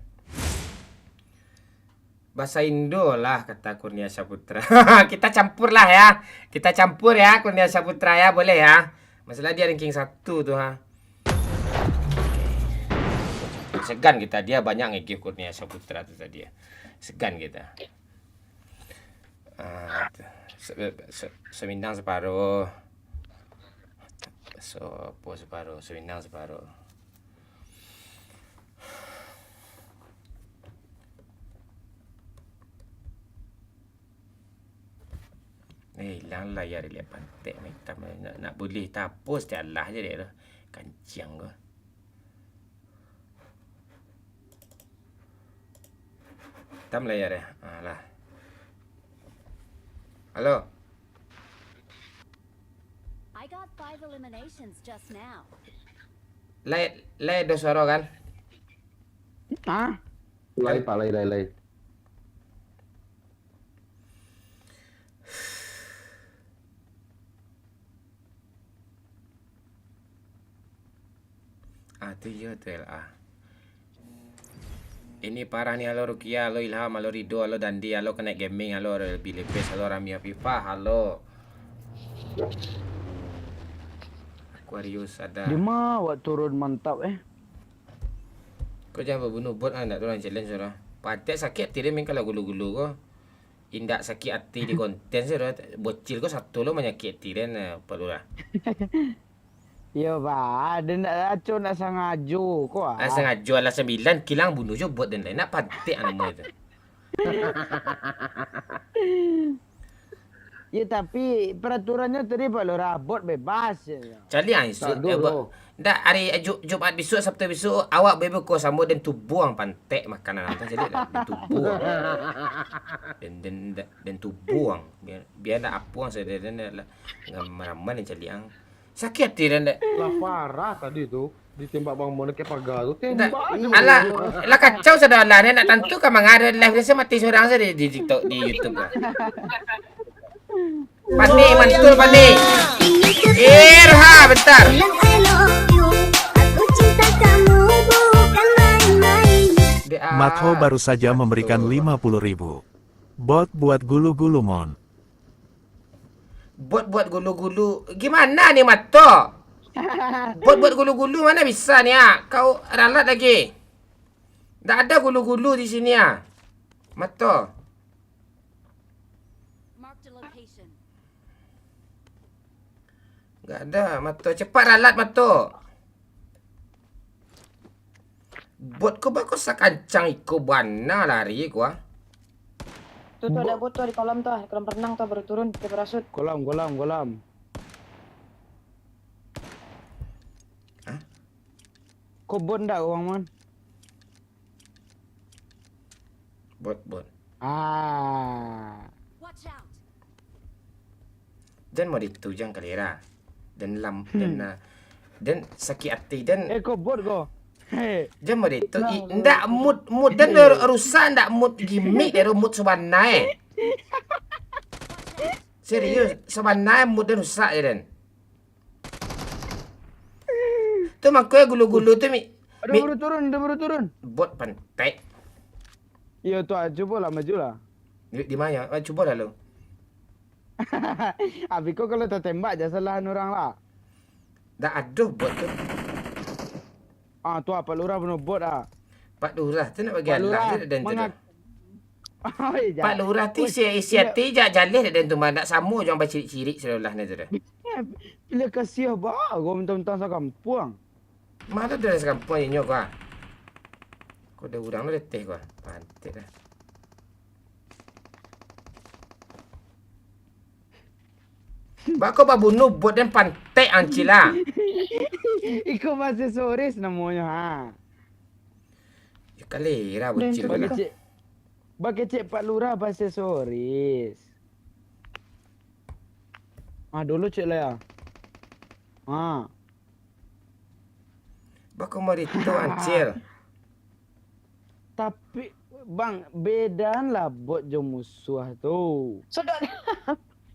Bahasa Indo lah kata Kurnia Saputra. Kita campur lah ya. Kita campur ya Kurnia Saputra ya. Boleh ya. Masalah dia ranking 1 tuh ha. Segan kita. Dia banyak nge-give Kurnia Saputra tuh tadi ya. Segan kita. Seminang separuh. Separuh. Seminang separuh. Hilang layar dia pantek ni. Nak boleh tapus dia Allah je dia tu. Kancing tu. Hitam layar dia. Lah. Halo. I got 5 eliminations just now. Le do suara kan? Hah? Lai Pak, lai. Tu je tu lah. Ini parah ni halo Rukia, halo Ilham, halo Rido, halo Dandi, halo Connect Gaming, halo Lebih Lepes, halo Ramia FIFA, halo Aquarius ada. Lima awak turun mantap Kau jangan berbunuh bot nak turun challenge sudah. Patek sakit hati dia main kalau gulu-gulu kau. Indak sakit hati di konten sudah. Bocil kau satu lo menyakit hati dia perlu lah. Ya pak, dia nak racun nak sengaja kau Sengaja lah 9 kilang bunuh je bot dan lain nak patek nama tu. Ya tapi peraturannya tadi Pak Lurah bot bebas Cali esok dah hari Jumaat besok Sabtu besok awak bebel kau sambut dan tu buang pantek makanan hantar jadi lah tu buang dan tu buang biar nak apuang saya dan ngam-ngaman yang cali ang sakit hati dan Lah parah tadi tu ditembak Bang Mon ke pagar tu tembak. Alah kacau sudah lah nak tentu kan mengada live dia mati seorang saja di TikTok di YouTube lah. Panik mantul panik. Irha bentar. Bilang I love you, aku cinta kamu bukan main-main. Matho baru saja memberikan 50.000. Bot buat gulu-gulu mon. Bot buat gulu-gulu. Gimana nih Matho? Bot buat gulu-gulu mana bisa nih ya? Kau ralat lagi. Tak ada gulu-gulu di sini ya. Matho. Marked a location. Enggak ada Matho. Cepat ralat Matho. Bot kau bakal sakancang iko bana lari gua. Tuh ada bot tuh di kolam renang tuh baru turun ke parasut. Kolam. Hah? Kau bot ndak orang mon? Bot. Watch out. Dan mau ditujang kalera. Dan dan sakit hati dan Kau bot kau. Jangan mau itu. Ndak mood dan rusak ndak mood gimmick dari mood sebenarnya. Serius, sebenarnya mood dan rusak ya dan. Tu makanya gulu-gulu tu Ada baru turun. Bot pantai. Ya tu coba lah maju lah. Di mana? Cuba dah lu. Habis kau kalau tertembak jangan salahan orang lah. Dah aduh bot tu. Tu Pak Lurah bunuh bot Pak Lurah tu nak bagi Pak Allah Lurah dia dan tu. Pak Pak Lurah tu isi hati jak jalih dan tu nak sama jangan baca cirik sebelah ni tu dah. Bila kasih bah, kau mentang-mentang sa kampung. Mana tu dah sekampung ni nyok ah. Kau dah udang dah teh kau. Pantai dah. Bako ba bunuh bot dan pantai ancila. Iko masih sores namanya Ya kali lah bocil Bagi lah. cik Pak Lurah bahasa sores. Dulu cik lah ya. Bako mau itu ancil. Tapi bang bedan lah bot jo musuh tu. Sodok.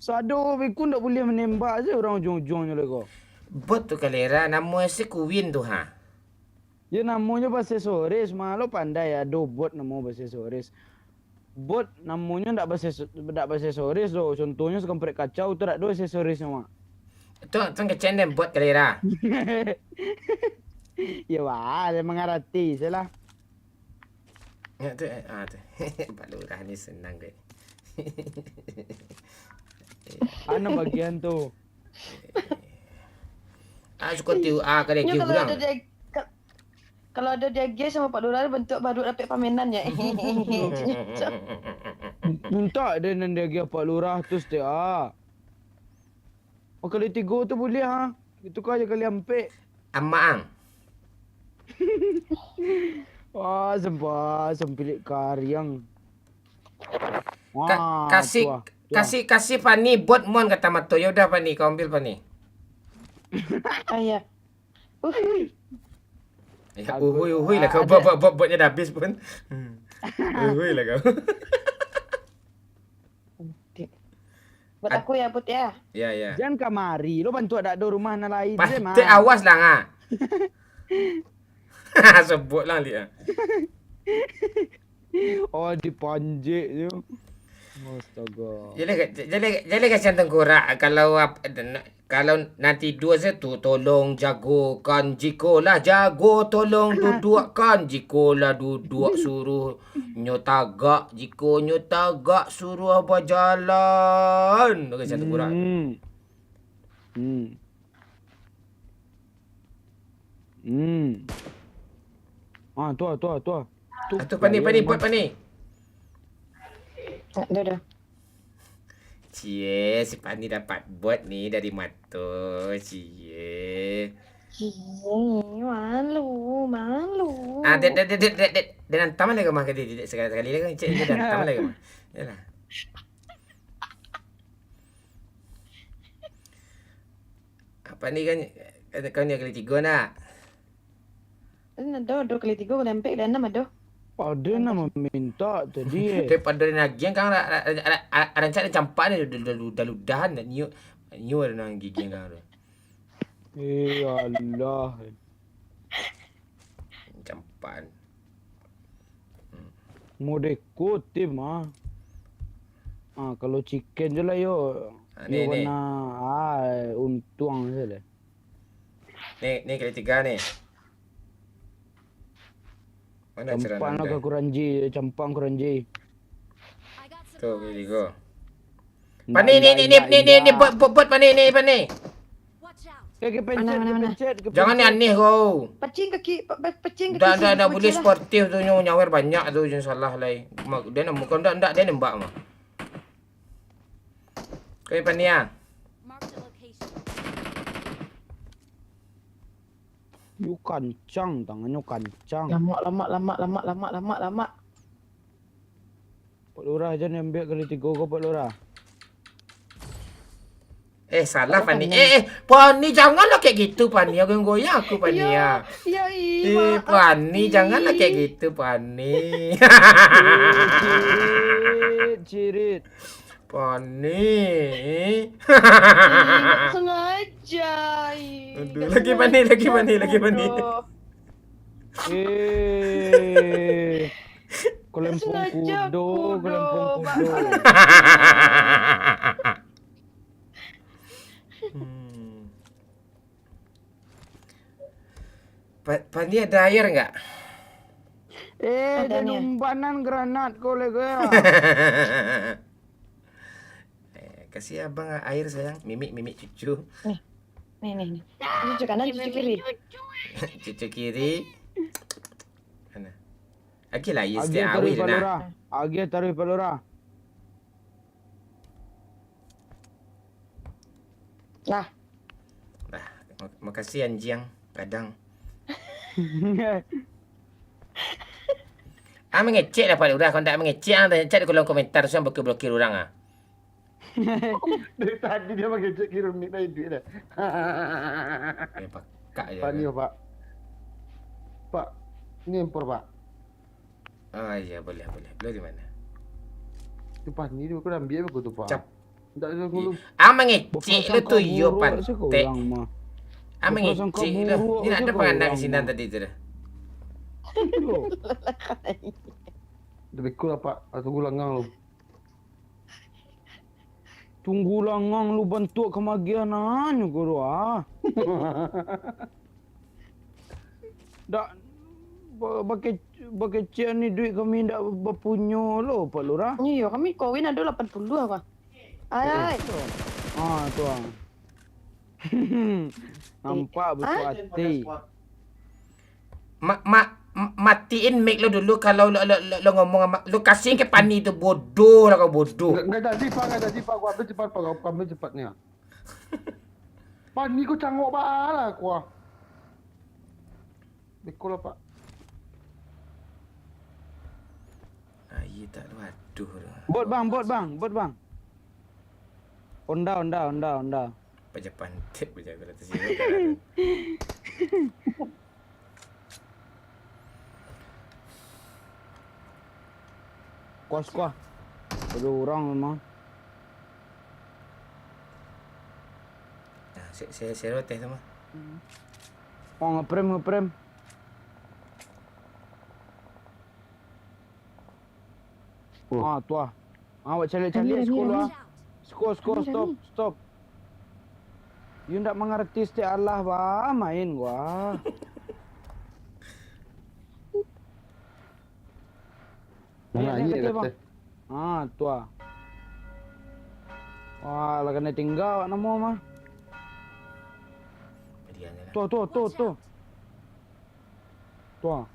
Sado beku ndak boleh menembak je orang ujung-ujungnya lego. Bot tu kalera nama si Kuwin tu ha. Ya namanya bahasa sores, malu pandai ada bot nama bahasa sores. Bot namanya ndak bahasa sores doh. Contohnya sekampret kacau tu tak do bahasa sores nama. Tu kecen dan bot kalera. Ya wah, dia mengarati salah. Ya tu tu. Pak Lurah ni senang deh. Ana bagian tu. Suka tiu kali Ini kiu kurang. Kalau ada dia sama Pak Lurah bentuk badut dapat pamenan ya. Minta dia nan dia Pak Lurah terus dia. Kali 3 tu boleh Itu kau aja kali ampek. Amaang. Sempilik karyang. Kasih Fani bot mon kata Mato. Ya udah Fani kau ambil Fani. Ayah. Ya, Aku- uhui lah kau ada- botnya dah habis pun. Uhui lah kau. Buat aku ya, Put ya. Ya, ya. Jangan kamari, lo bantu ada rumah na lain je mah. Pasti awas lah ngah. Sebut lah lihat. Oh dipanjik je. Astaga. Jadi kasihan tengkorak kalau nanti dua saya tu tolong jagokan Jiko lah, jago tolong dudukkan Jiko lah, duduk suruh nyotagak Jiko nyotagak suruh apa jalan. Kasihan tengkorak. Ah, tu. Tu pani buat pani. Dah. Cie, si Pani dapat bot ni dari Mato. Cie. Malu. Ah, dia taman lagi mah kali sekali lagi cek dia taman lagi mah. Yalah. Apa ni kan kau ni kali 3 nak. Ada 2 kali 3 kali 4 kali 6 ada. Ada nama minta tadi. Daripada lagi kan rancak dia campak ni ludahan nak nyu ada nang gigi kan. Allah. Campan. Mau dekut mah. Ah, kalau chicken je lah yo. Ni. Warna untung je lah. Ni kali 3 ni. Mana Campang lah ke kuranji, campang kuranji. I got Tu kali 3. Ndak, Pani ni buat pani. Watch out. Mana? Jangan ni aneh kau. Pecing kaki Dah sini, boleh macam lah. sportif tu nyawer banyak tu jangan salah lai. Dia nak bukan ndak dia nembak mah. Kau pani ah. Marked a location. You kancang, tangannya kancang. Lama. Pak Lurah je ni ambil kali 3 kau Pak Lurah. Salah Pani. Pani janganlah kayak gitu Pani. Aku goyang aku Pani ya. Ya, Pani janganlah kayak gitu Pani. Cirit. Pani. sengaja. Aduh, lagi Pani. Kelempong Sengaja kudo. kudo, Pani ada air enggak? Ada ni. Umbanan granat kau lagi ya. Kasih abang air sayang. Mimik cucu. Nih. Cucu kanan, cucu kiri. Cucu kiri. Mana? Lagi lah yes Agi dia taruh awil Pak nak. Lurah. Agi taruh Pak Lurah. Nah, Dah, makasih anjing kadang. Mengecek dah Pak Lurah. Kalau tak mengecek chat di kolom komentar semua blokir orang ah. Dari tadi dia pakai cek kirim ni dah duit dah. Pakak je. Pak ni Pak. Pak, ni impor Pak. Oh ya boleh. Boleh di mana? Tu Pak ni dia kau dah ambil aku tu Pak. Cap. Tak ada aku. Mengecek lu tu yo pantek. Orang mah. Mengecek lu. Ni nak ada pandang sinan tadi tu dah. Dah bekul lah Pak. Tunggu langgang lu. Tunggu langang lu bantu kemagianan guru ah. Dak pakai cik ni duit kami ndak berpunya lo Pak Lurah. iya kami kawin ada 80 apa? Ay. Ah tu ah. Nampak betul hati. Matiin mic lu dulu kalau lu ngomong sama lu kasih ke Pani tu bodoh lah kau bodoh. Enggak jadi Pak. Aku ambil cepat Pak. Aku ambil cepatnya. Pak ni kau cangok Pak lah aku. Bekul lah Pak. Iya tak lu aduh. Bot bang. Honda. Apa Apa je pantit berjaga atas zero kan. Kuas. Ada orang memang. Nah, saya rotes sama. Oh, ngeprem. Ah, tua. Awak cari sekolah. Skor, stop. You ndak mengerti setiap Allah, wah, main wah. Mana Ni ni kata, kata. Ah, tua. Wah, lah kena tinggal nama mah. Dia lah. Tuh. Tua.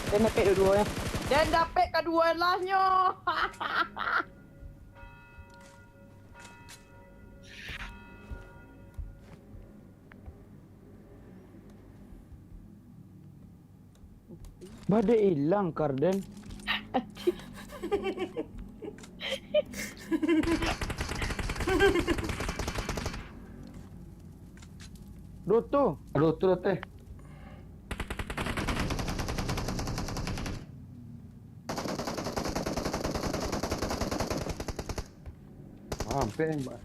Dan dapat dua-duanya. Dan dapat kedua lastnya. Badai hilang Karden. Doto. Aduh, tu teh. Hampir mbak.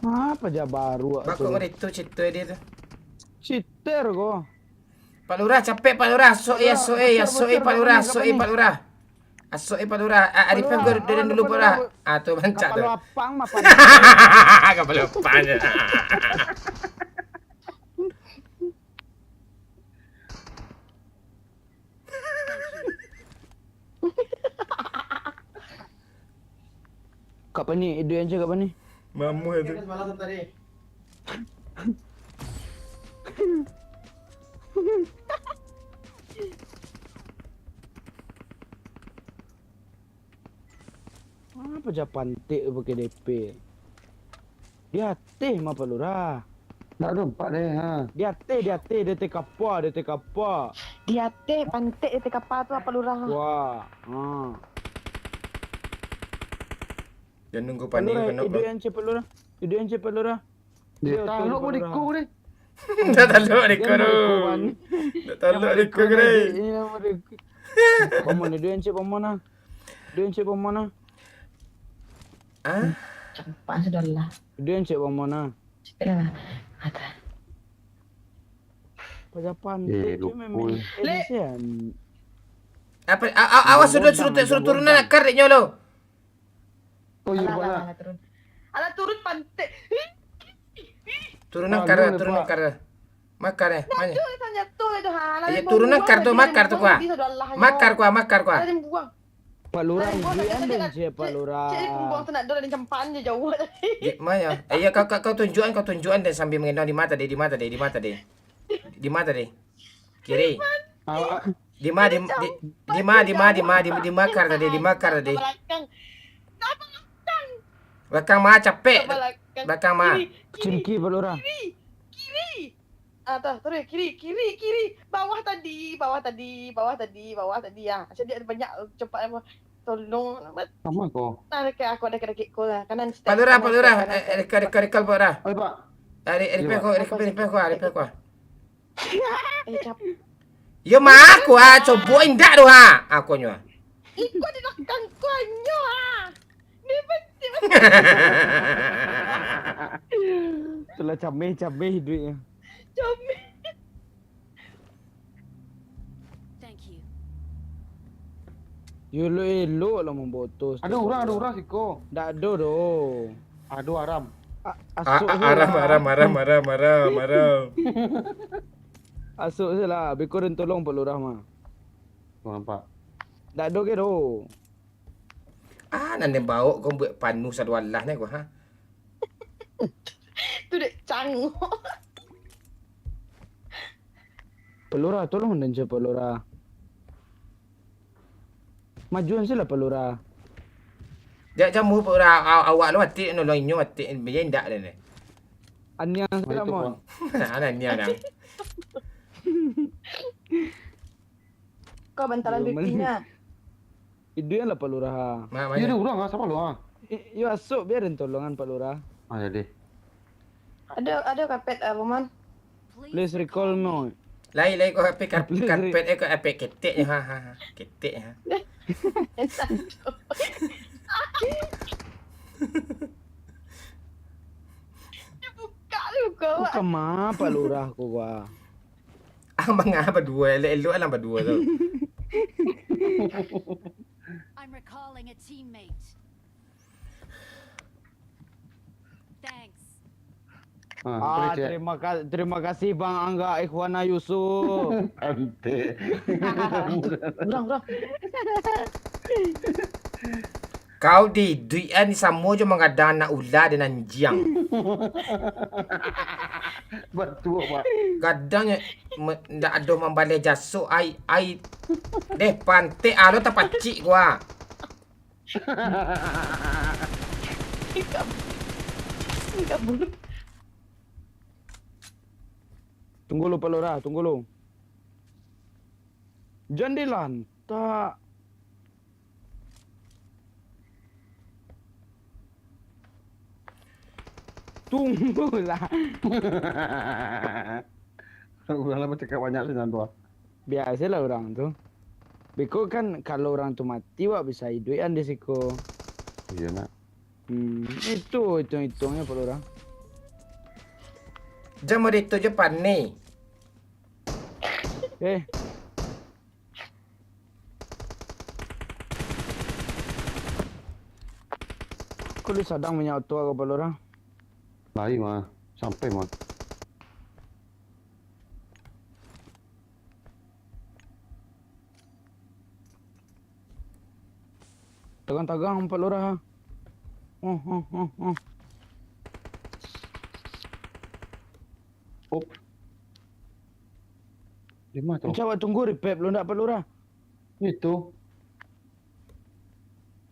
Apa aja baru Bak kau mereka cerita dia tu. Cheater ko. Pak Lurah capek Pak Lurah. Asok Pak Lurah. Pak Lurah. Arifin gue dari dulu Pak Lurah. Ah tu bancak tu. Kapal lapang mah Kapal lapang. Kapan ni? Itu yang cakap ni. Mamu itu. Apa aja pantik pakai DP. Dia teh mah Palura. Tak ada empat deh. Ha. Dia teh kapal. Dia teh pantik dia kapal tu apa lurah. Wah. Jangan nunggu panik kena. Itu yang cakap Palura. Dia taluk pun diku ni. Dah taluk adikku tu. Dah taluk adikku kena. Ini nama dia. Pamona dia yang cakap pamona. Ah? Campak sudahlah. Dia yang cakap pamona. Cepatlah. Ada. Pada pantik tu memang edisian. Apa? Awas suruh turunan akar deknya lo. Oh, ya Alah, pula. alah, turun. Alah turun pantik. Turun Ah, akar, boleh, turun Pak. akar. Makar mana? Tu tanya tu itu ha. Ya turun akar tu makar tu kuah. Makar kuah. Ada yang buang. Palura Ada yang buang, dia dia yang cakap Palura. Cik pembuang tu nak duduk di cempaan je jauh tadi. Mana? Ya kau tunjukkan dan sambil mengenal di mata dia. Kiri. Awak Di makar tadi. Belakang. Belakang mah capek. Belakang. Belakang mah. Cimki Palura. Kiri. Ah, terus kiri. Bawah tadi ya. Macam dia ada banyak cepat apa. Tolong. sama kau. Nah, dekat aku ada kedekik ko lah. Kanan step. Pak Lurah. kanan step. Recall Pak Lurah. Oi pak. Repair ko. Cap. Yo mah aku coba indak tu Aku nyo. Ikut di belakang konyo ah. Ni benci. Telah cameh duitnya. Comel. Thank you. You elok lah membotos. Ada orang siko. Tak ada doh. Aduh aram. Asuk je Marah. Asuk je lah. Biko dan tolong Palura mah. Kau nampak. Tak ada ke doh. Nanti bawa kau buat panu satu Allah ni kau Tu dek canggung. Palura tolong dan je Palura. Majuan sila palura. Jak jamu pun awak lu mati nolong inyo mati biar indak dah ni. Anyang sila Itu, mon. Anaknya dah. Kau bantalan Yo, BP-nya. Itu yang lah palura. Dia ada orang ah, siapa lu ah? Yo asuk biarin tolongan palura. Ah, jadi. Ada karpet Roman. Please recall mo. Lain kau HP karpet kau HP ketek je ha. Ketek ha. Buka lu kau. Bukan ma palura ko gua. Abang apa dua elok lah berdua tu. I'm recalling a teammate. Thanks. Ah, boleh cek. Terima kasih Bang Angga Ikhwana Yusuf. Ante. Urang. Kau di duian ni sama je mengadang anak ular dan anjing. Betul, Pak. Kadangnya ndak ada membalai jasuk ai deh pantai alo tapacik gua. Enggak bulu. Tunggu lu palura, tunggu lu. Jangan dilantak. Tunggulah. Udah lama cakap banyak sih nanti. Biasalah orang tu. Biko kan kalau orang tu mati wak bisa hidupan di siku. Iya nak. Itu hitungnya palura. Jam itu je pani. Kau di sadang punya auto ke palura? Lari mah. Sampai mah. Tagang-tagang palura ha. Oh. Op. Lima tu. Coba tunggu repair lu ndak palura. Itu.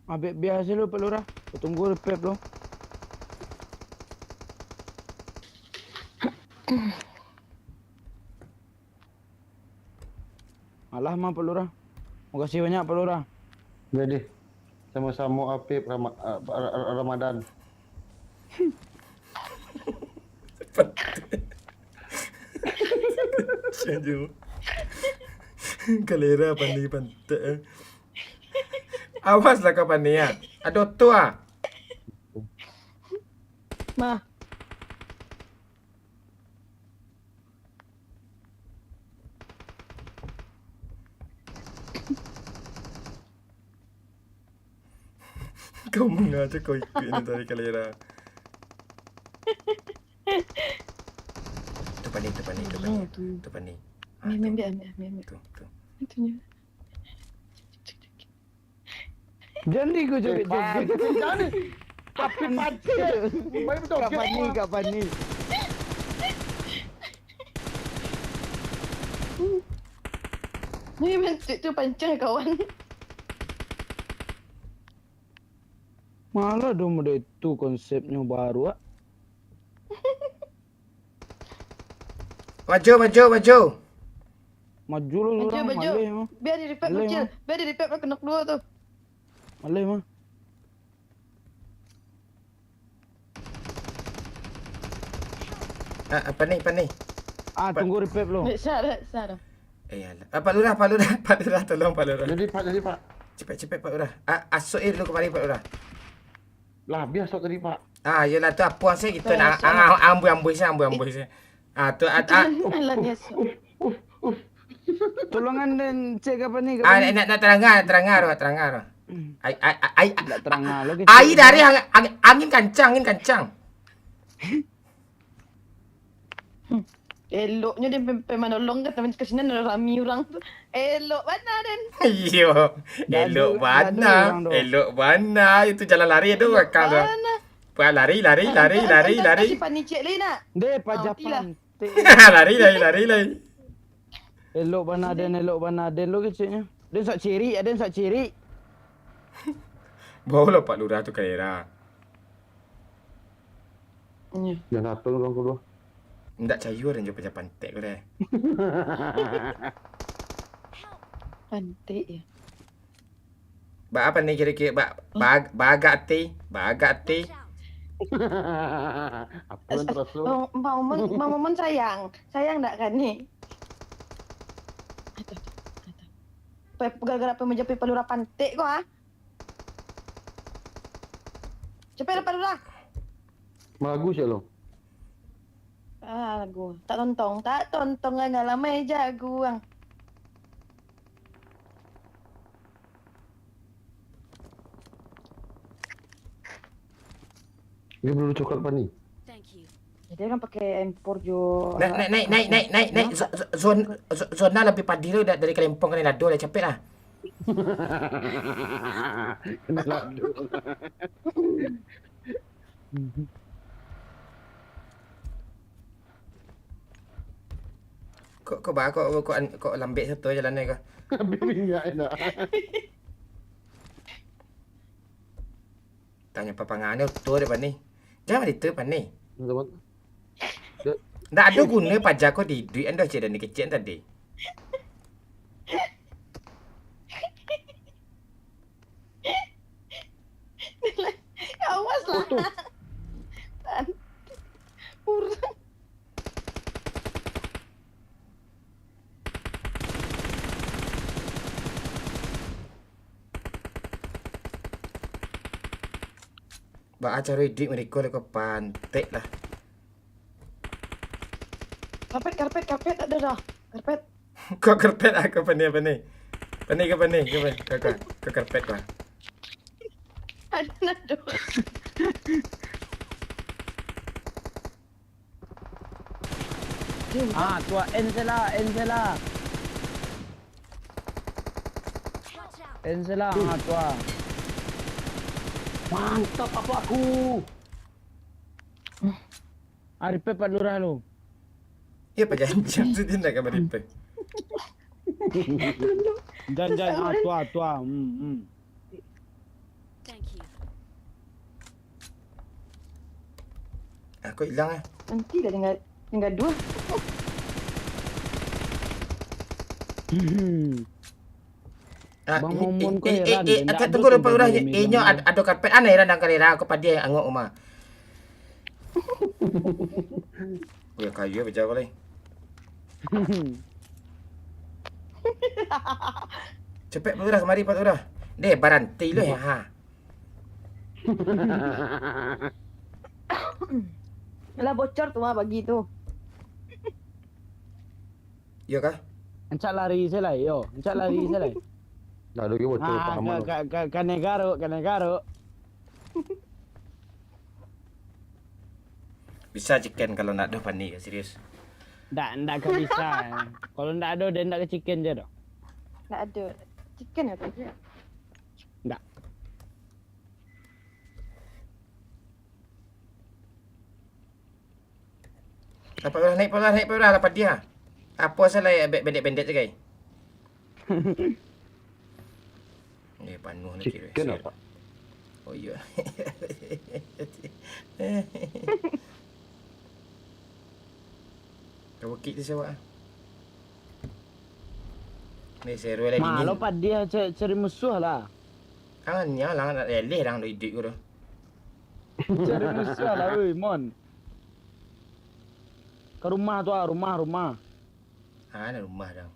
Abek biasa lu palura. Tunggu repair lu. Alah mah palura. Makasih banyak palura. Jadi. Sama-sama Apip Ramadan. Sejuk. Kalera pani pantai. Awaslah kau pani ya. Ada tua. Mah. Kau mengajar kau ikut ini dari kalera. Tu pani. Tu pani. Mem. Tu. Itunya. Jadi kau joget. Jadi. Tapi mati. Baik betul. Kapan ni? Mem tu pancang kawan. Malah dong ada itu konsepnya baru ah. Maju. Maju lu orang malay mah. Biar di repair Malay, kecil. mah. Biar di repair kena dua tu. Malay mah. Apa ni? Tunggu repair lu. Sada. Pak Lurah, tolong Pak Lurah. Jadi Pak. Cepat Pak Lurah. Asuk air dulu kemari Pak Lurah. Lah biasa tadi Pak. Yelah tu apa saya kita nak ambil saya. Tu Alah ni asal. Tolongan dan cek apa ni? nak teranggar. Ai Tak terang lo gitu. ai dari angin kencang. Eloknya dia menolong kan teman kesini ada rami orang tu. Elok mana Den? Iyo, elok mana? Itu jalan lari tu akal tu. Lari. Kasih panicek lain nak. Deh pajapan. Lari. Elok bana den lo kecilnya. Den sak ciri. Bawa Pak Lurah tu kalera. Jangan atur orang kedua. Ndak cayur dan jumpa pantek kau dah. Cantik ya. Ba apa ni kira-kira bagak ti. Watch out. Apa yang terus lu? Bang Momon sayang enggak kan nih? Gara-gara pemeja pelura pantik kok ah. Cepet pelura. Lagu sih lo. Lagu. Tak tontong ngala meja guang. Ini belum coklat apa nih? Thank you. Dia kan pakai impor jo. Naik. Zona lebih padi lu dari Kalimpong kan Lado dah capek lah. Kena ladu. Kok lambik satu jalan ni kau. Ambil minyak enak. Tanya papangan ni tu depan ni. Jangan itu depan ni. Teman. Ndak ada guna pajak kau di duit anda cik dan ni kecil tadi. Awas lah. Urang. Ba acara duit mereka kau pantek lah. Karpet ada dah. Karpet. Kau karpet aku apa ni? Kau karpet kau. Ada. Tua Enzela. Watch out. Enzela, tua. Mantap apa aku? Repair Pak Lurah lu. Ya apa janjian tu dia nak kamar repair. Jangan tua. Thank you. Aku hilang ah. Nanti dah tinggal dua. Bang Momon kau heran. Aku tunggu lupa urah. Inyo ada karpet aneh heran dan kalera aku pada angok rumah. Gue kayu baca kau leh. Cepet Pak Lurah kemari Pak Lurah. Deh baranti lu ya ha. Lah bocor tu mah bagi tu. Yo kah? Encak lari selai yo. Dah ada bocor paham lo. Kane garo. Bisa chicken kalau nak ada panik serius. Ndak kan bisa. Kalau ndak ada dia ndak ke chicken je dah. Tak ada. Chicken apa je? Ndak. Pak Lurah naik Pak Lurah dapat dia. Apa salah pendek-pendek je kai? Ni panuh nak kira. Chicken apa? Oh iya. Kau kik tu siapa? Ni seru lagi ni. Malo Pak dia cari musuh lah. Hanya lah nak leleh dah duit kau tu. Cari musuh lah weh mon. Ke rumah tu rumah. Ha ada rumah dah.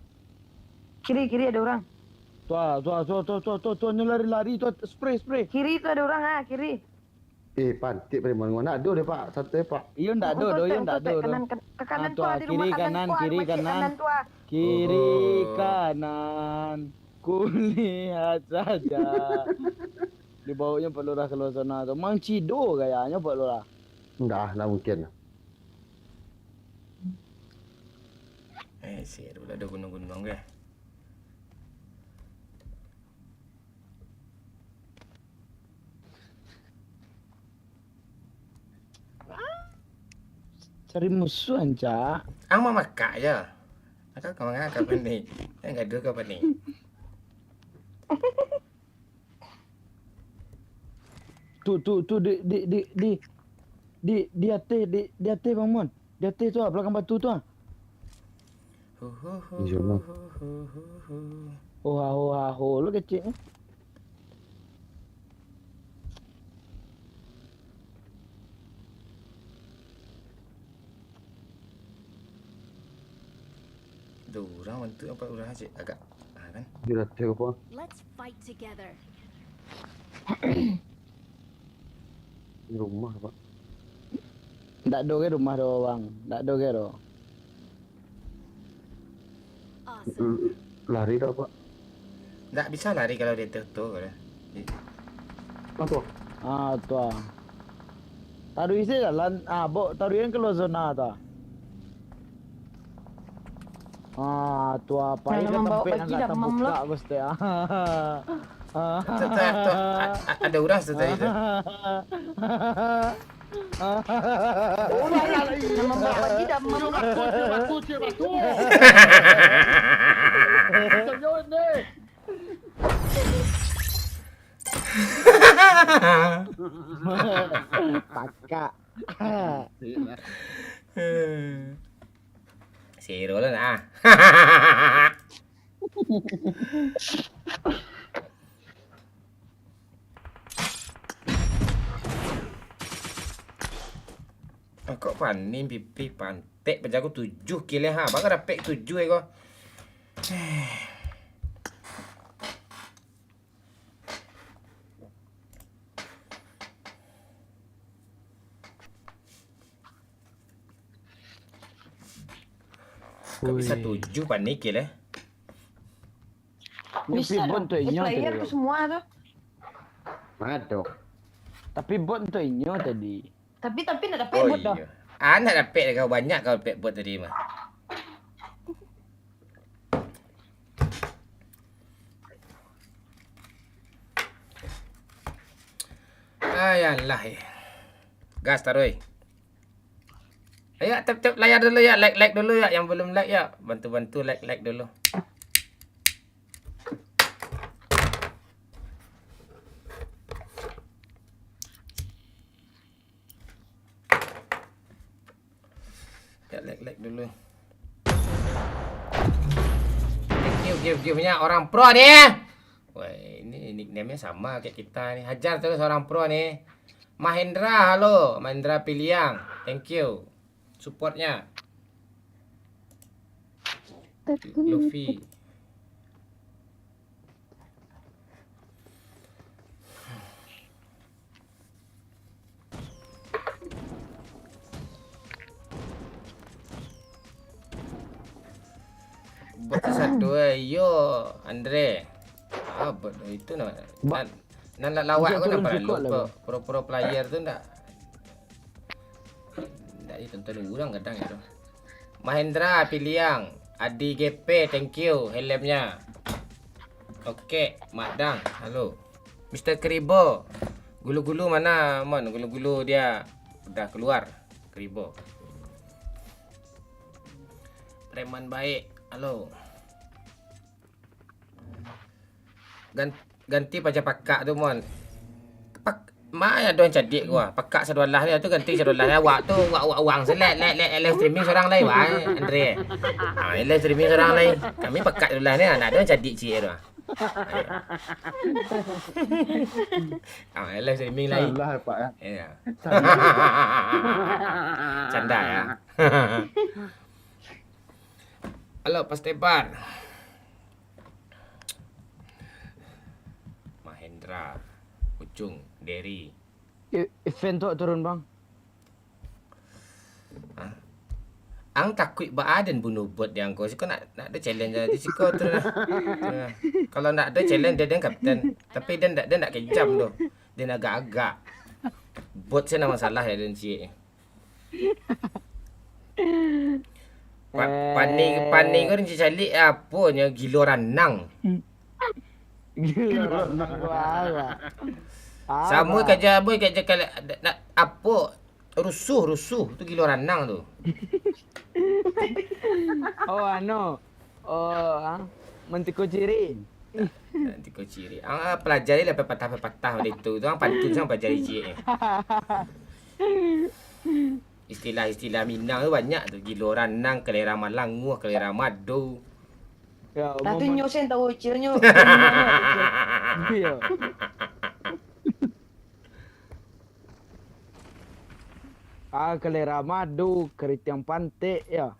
Kiri ada orang. Tuh lari tuh spray. Kiri tu ada orang kiri. Pantik pada mana ada dia pak. Satu pak. Iyo ndak ada. Ke kanan tu ada kiri rumah kanan. tu ah. Kiri kanan. Kulihat saja. Dibawanya Pak Lurah kalau sana tu. Mang Cido kayaknya Pak Lurah. Dah lah mungkin. Seru lah ada gunung-gunung ke. Cari musuh anca. Ang mau makan je. Kau mengangkat apa ni? Enggak ada kau apa ni? di atas Bang Mon. Di atas tu belakang batu tu. Oh, lu kecil. Orang bantu apa orang asyik agak kan. Dia dah tengok apa? Let's fight together. Di rumah Pak. Tak ada ke rumah do bang. Tak ada ke do. Awesome. Lari dah Pak. Tak bisa lari kalau dia tertutup kan. Apa? Tu ah. Taruh isi jalan. Taruh yang keluar zona tu. Tu apa Nah, yang membawa tempat bagi yang dah, tak Mam, buka lah. pasti. Ada orang tu tadi tu. Oh lah. Membawa bagi dah Batu je. Tunjuk ni. Pakak. Zero lah nak. Kau panin pipi pantek penjago 7 kill ha. Bang ada pek 7 kau. Kau bisa 7 panik kill Tapi bot tu inyo player tadi. tu semua tu. Mana tu? Tapi bot tu inyo tadi. Tapi nak dapat Oh bot dah. iya. Anak dah pek kau banyak kau pek buat tadi mah. Ayalah. Gas taruh. Ayo tap layar dulu ya, like dulu ya, yang belum like ya, bantu like dulu. Ya like dulu. Thank you give-nya orang pro nih. Wah, ini nickname-nya sama kayak kita nih. Hajar terus orang pro nih. Mahendra, halo. Mahendra Piliang. Thank you. Supportnya. Luffy. Bot satu yo Andre. Bot itu nan lawak kau nampak lupa pro player tu ndak ditonton orang kadang itu. Mahendra Piliang, Adi GP, thank you helmnya. Okey, Madang, halo. Mr. Kribo. Gulu-gulu mana, Mon? Gulu-gulu dia udah keluar. Kribo. Preman baik. Halo. Ganti paja pakak tu Mon. Mak ada yang cadik gua. Pakak sadulah dia tu ganti sadulah dia. Awak tu awak uang selat live streaming seorang lain wah Andre. Live streaming seorang lain. Kami pakak sadulah ni nak ada yang cadik cik tu. Live streaming lain. Salah Pak ya. Ya. Canda ya. Halo Pastebar. Mahendra, Ucung, Derry. Event tu turun bang. Ang takut baadan bunuh bot dia angko. Siko nak ada challenge jadi siko terus. Kalau nak ada challenge dia kapten. Tapi dia nak kejam tu. Dia nak agak-agak. Bot saya nak masalah ya dan cik. Panik kau ni cari apa nya gilo ranang. Sama kerja boy kerja kalau nak apa rusuh tu gilo ranang tu. Mentiko ciri. Nanti kau ciri. Pelajari lah patah-patah itu. Tu orang pantun sama pelajari ciri. Istilah-istilah Minang tu banyak tu. Gilo ranang, kelera malangu, kelera madu. Ya, Tapi nyo sen tahu cilnya. Ya. Kelera madu, keritiang pantik ya.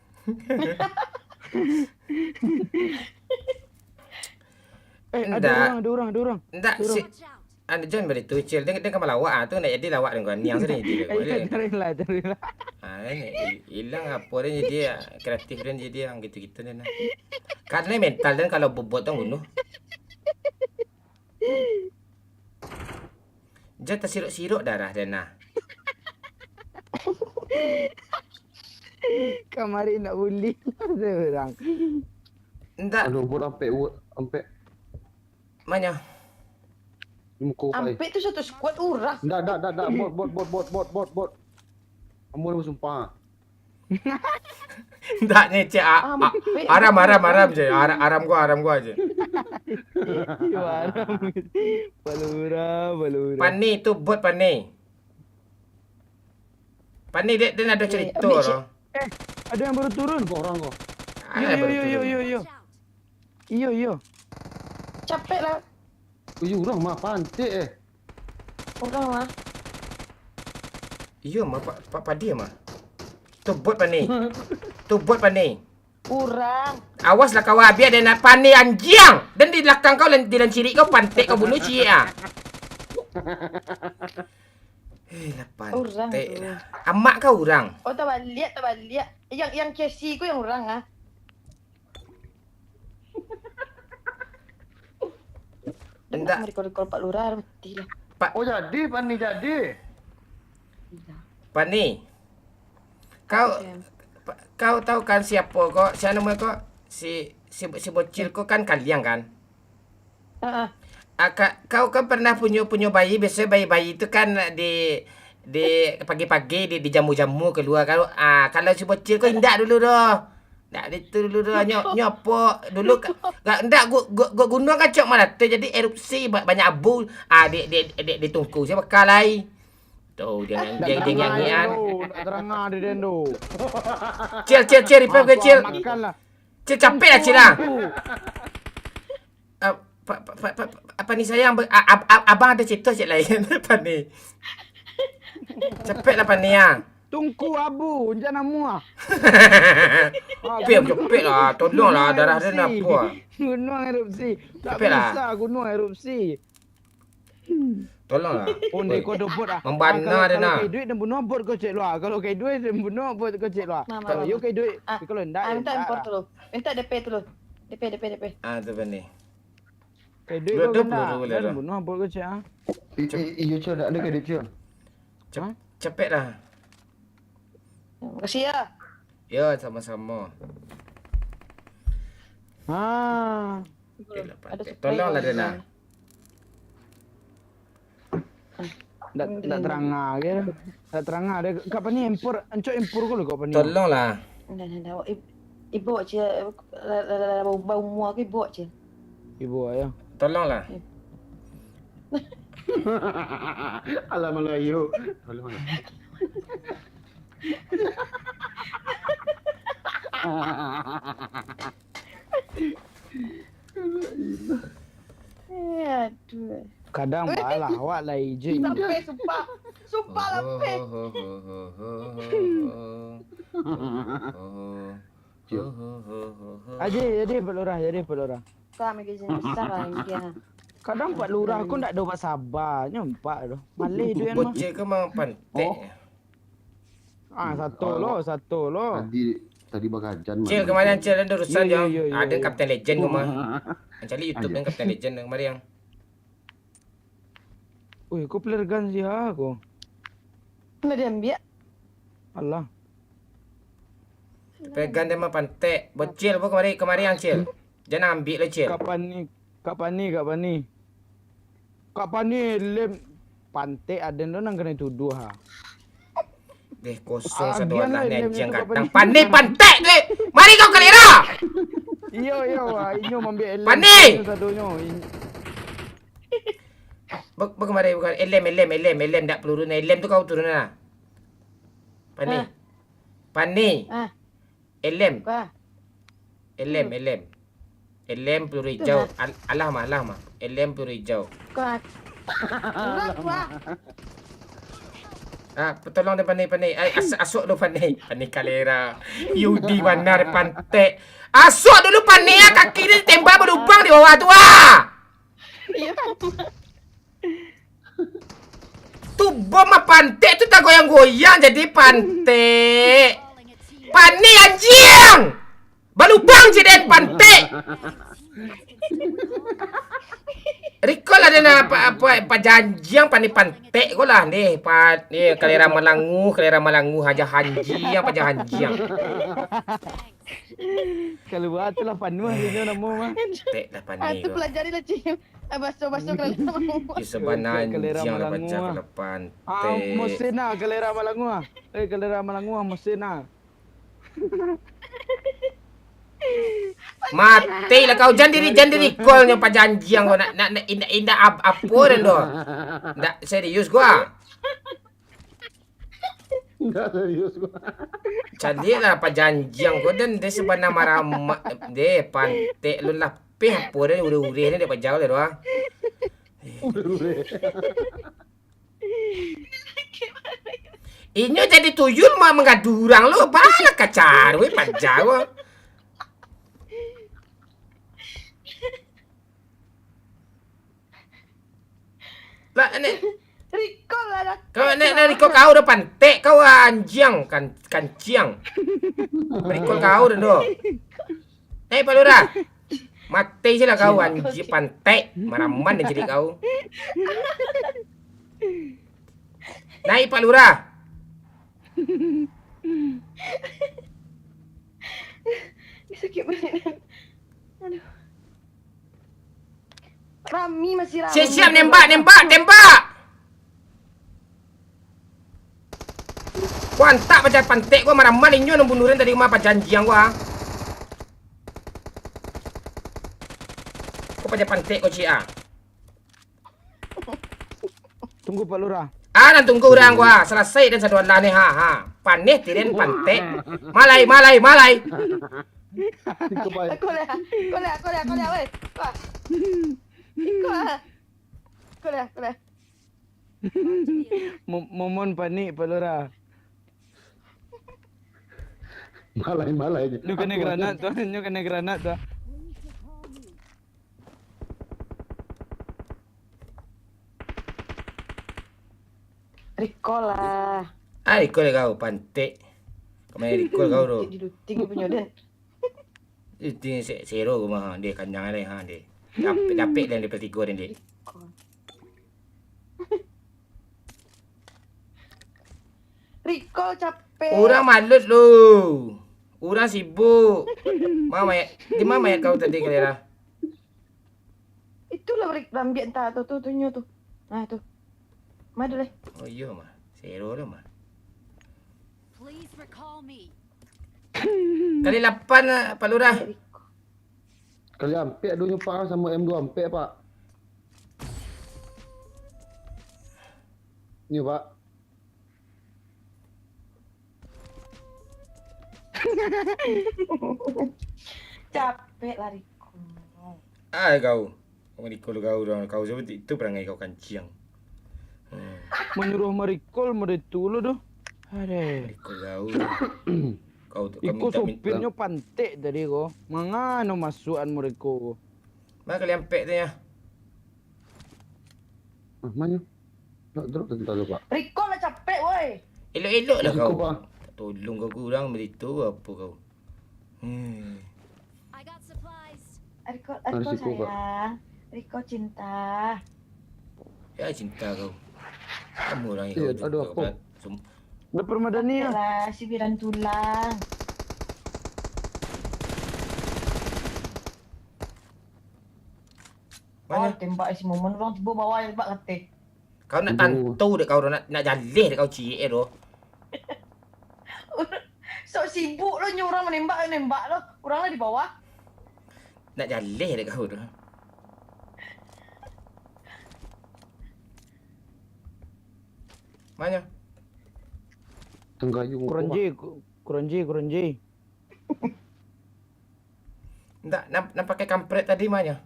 Ndak. Ada orang. Ndak si Watch out. anda John beri tu cil dia kan melawak tu nak jadi lawak dengan niang sedang jadi. Carilah. Ini hilang apa dia jadi kreatif dan jadi yang gitu-gitu dan. Karena mental dan kalau bobot tu bunuh. Jat tersiruk-siruk darah dan nah. Kamari nak bully orang. Ndak Aduh, buat ampe mana? muka pai. Ampe tu satu squad orang. Dah. Bot. Amun sumpah. Ndak ni cik aram je. Aram gua je. Waram. Balura. Pani tu bot Pani. Pani dia ada cerita ambil loh. Ada yang baru turun. Kau orang kau. Yo. Watch out. Yo. Capek lah. Orang mah pantik Orang lah. Iya mah pak dia mah. Tu bot Pani. Tu bot Pani. Kurang. Awaslah kau biar dia nak Pani anjing. Dan di belakang kau di dalam ciri kau pantik kau bunuh cik ah. Lah Orang pantik. tu. Amak kau orang. Oh tak balik. Yang KFC ku yang orang ah. Enggak. Rekod Pak Lurah mati lah. Oh jadi Pani jadi. Pani. Kau tahu kan siapa kau? Siapa nama kau? Si bocil kau kan kalian kan? Kau kan pernah punya bayi, biasa bayi itu kan di pagi-pagi di jamu-jamu keluar kalau si bocil kau indak dulu dah. Ndak itu dulu dah nyopok dulu ndak gua gunung kacok malah tu jadi erupsi banyak abu di tungku saya bakal lai. Tu dia nyanyian. Terang ada dendo. Cil repair ke cil. Makanlah. Cil capek lah cil lah. Apa ni sayang abang ada cerita cik lain apa ni. Capek lah Pani ah. Tungku abu, jangan muah. Cepet lah, tolonglah darah dia nak apa. Gunung erupsi. Tak Cepatlah. bisa gunung erupsi. Tolonglah. Ondek kau dobot ah. Membana dia Kalau nak. kau duit dan bunuh bot kau cek luar. Kalau kau duit dan bunuh bot kau cek luar. Kalau you kau duit, kalau ndak. Minta import dulu. Minta DP dulu. DP. Tu Pani. Kau duit Dua kau puluh kena. boleh dah. Dan bunuh bot kau cek ah. Iyo cil dak ada ke dia cil. Cepet lah. Terima kasih ya. Ya, sama-sama. Yelah, Ada pantik. Tolonglah dia nak. Tak terang ke? Tak terang ada. Kau apa ni impor? Encok impor kau kau apa ni? Tolonglah. Dah. Ibu je bau muak ibu je. Ibu ayah. Tolonglah. Alah Melayu. Tolonglah. Aduh. Kadang balah awak lah ije. Sampai sumpah sampai. Jadi pelurah. Kami gajian besar lah dia. Kadang Pak Lurah aku ndak ada buat sabar, nyempak tu. Malih tu yang mah. Bocil ke memang pantik. Satu lo. Tadi bagajan. Cil kemarin Cil ada urusan Yo, yang yo, yo, ada yo. Captain Legend ke mah. Cari YouTube dan Captain Legend kemarin yang. Ui, kau player gun sih aku. Mana dia ambil? Allah. Pegang dia mah pantik. Bocil pun kemarin yang Cil. Jangan ambil lah Cil. Kapan ni lem pantai ada nang kena tuduh ha. Deh kosong satu Biarlah lah lem nejeng itu kadang. kapan Pandai pantik deh. Mari kau kalira. Iya, wah, inyo ambil elem. Pani! Satunya. Kemarin bukan elem tak peluru na elem tu kau turun na. Pani. Ah. Pani. Ah, Elem. apa? Elem peluru hijau. Alah mah. Elem peluru hijau. Kau. Kurang gua. Tolong dia Pani. Asuk dulu Pani kalera. Yudi benar pantek. Asuk dulu Pani kaki dia tembak berlubang di bawah tu Iya. Tu bom pantek tu tak goyang-goyang jadi pantek. Calling a team. Pani anjing. Berlubang jadi pantek. Recall ada na apa janjiang pani pantek ko lah ni kalera malangu haja hanjiang pa hanjiang. Kalau buat tu lah panu inyo namo mah. Tek lah pani Itu ko. pelajari lah Cim. Basuh kalian. Isebanan Kalera jangan malangu, baca ah. kalau pantek. Mesin lah kalera malangu ah. Kalera malangu mesin ah. Mati lah kau jangan diri callnya pa janjiang ko nak inda apa ren do. Ndak serius gua. Enggak serius gua. Jadi lah pa janjiang ko dan de sebenarnya marah de pantek lu lah pe apa ren ure-ure ni de pa jauh le do. Inyo jadi tuyul mah mengadurang lu bala kacar we pa jauh. Lah nek Recall lah. kau kau udah pantek kau anjing kanciang. Recall kau dah do. Palura. Mati je lah kau anjing pantek. Maraman dan jadi kau. Naik Palura. Sakit banget. Aduh. Rami masih rami. Siap nembak. Gua antak macam pantek gua maraman inyo nang bunurin tadi mah janjiang gua. Kau pada pantek kau cia. Tunggu Pak Lurah. Nan tunggu orang gua selesai dan satu lah ni ha. Panih tiren pantek. Malai. Kebaik. Kau lihat, weh. Wah. Kau lihat. Momon panik Pak Lurah. Malai je. Lu kena granat tu. Recall lah. Recall kau pantek. Kau main recall kau tu. Tinggi punya dan. Itu zero gua mah dia kanyang ada ha dia. Dapet dan level 3 dan dia. Recall capek. Orang malut lu. Orang sibuk. Di mana mayat kau tadi Kalera? Itulah ambil entah tu tunyo tu. Nah tu. Madu deh. Oh iya mah. Zero dah mah. Please recall me. Kali 8 Pak Lurah. Kali ampek dunia pak sama M2 ampek pak. Ni pak. Capek lah Riko. Kau. Kau recall kau dah. Kau seperti itu perangai kau kanciang. Menyuruh merikol meritulu tu. Aduh. Recall kau. Kau tu Iko sopirnya pantek tadi ko. Mangano masukan mereka. Mana kali ampek tu ya? Mana? Nak drop tadi tak pak. Riko lah capek woi. Elok-elok lah kau. Cukup, Pak. Tolong kau kurang begitu apa kau. I got supplies. Riko Risiko, Pak. sayang. Riko cinta. Ya cinta kau. Kamu orang Ya, yang aduh, apa? Dah permadani ya. Lah sibiran tulang. Mana? Tembak si Momon orang tiba bawah yang tembak kata. Kau nak tantu dek kau nak jalih dek kau cie tu. So sibuk lo orang menembak lo. Orang lah di bawah. Nak jaleh dah kau tu. Mana? Tenggayung. Kuranji. Nak pakai kampret tadi mana?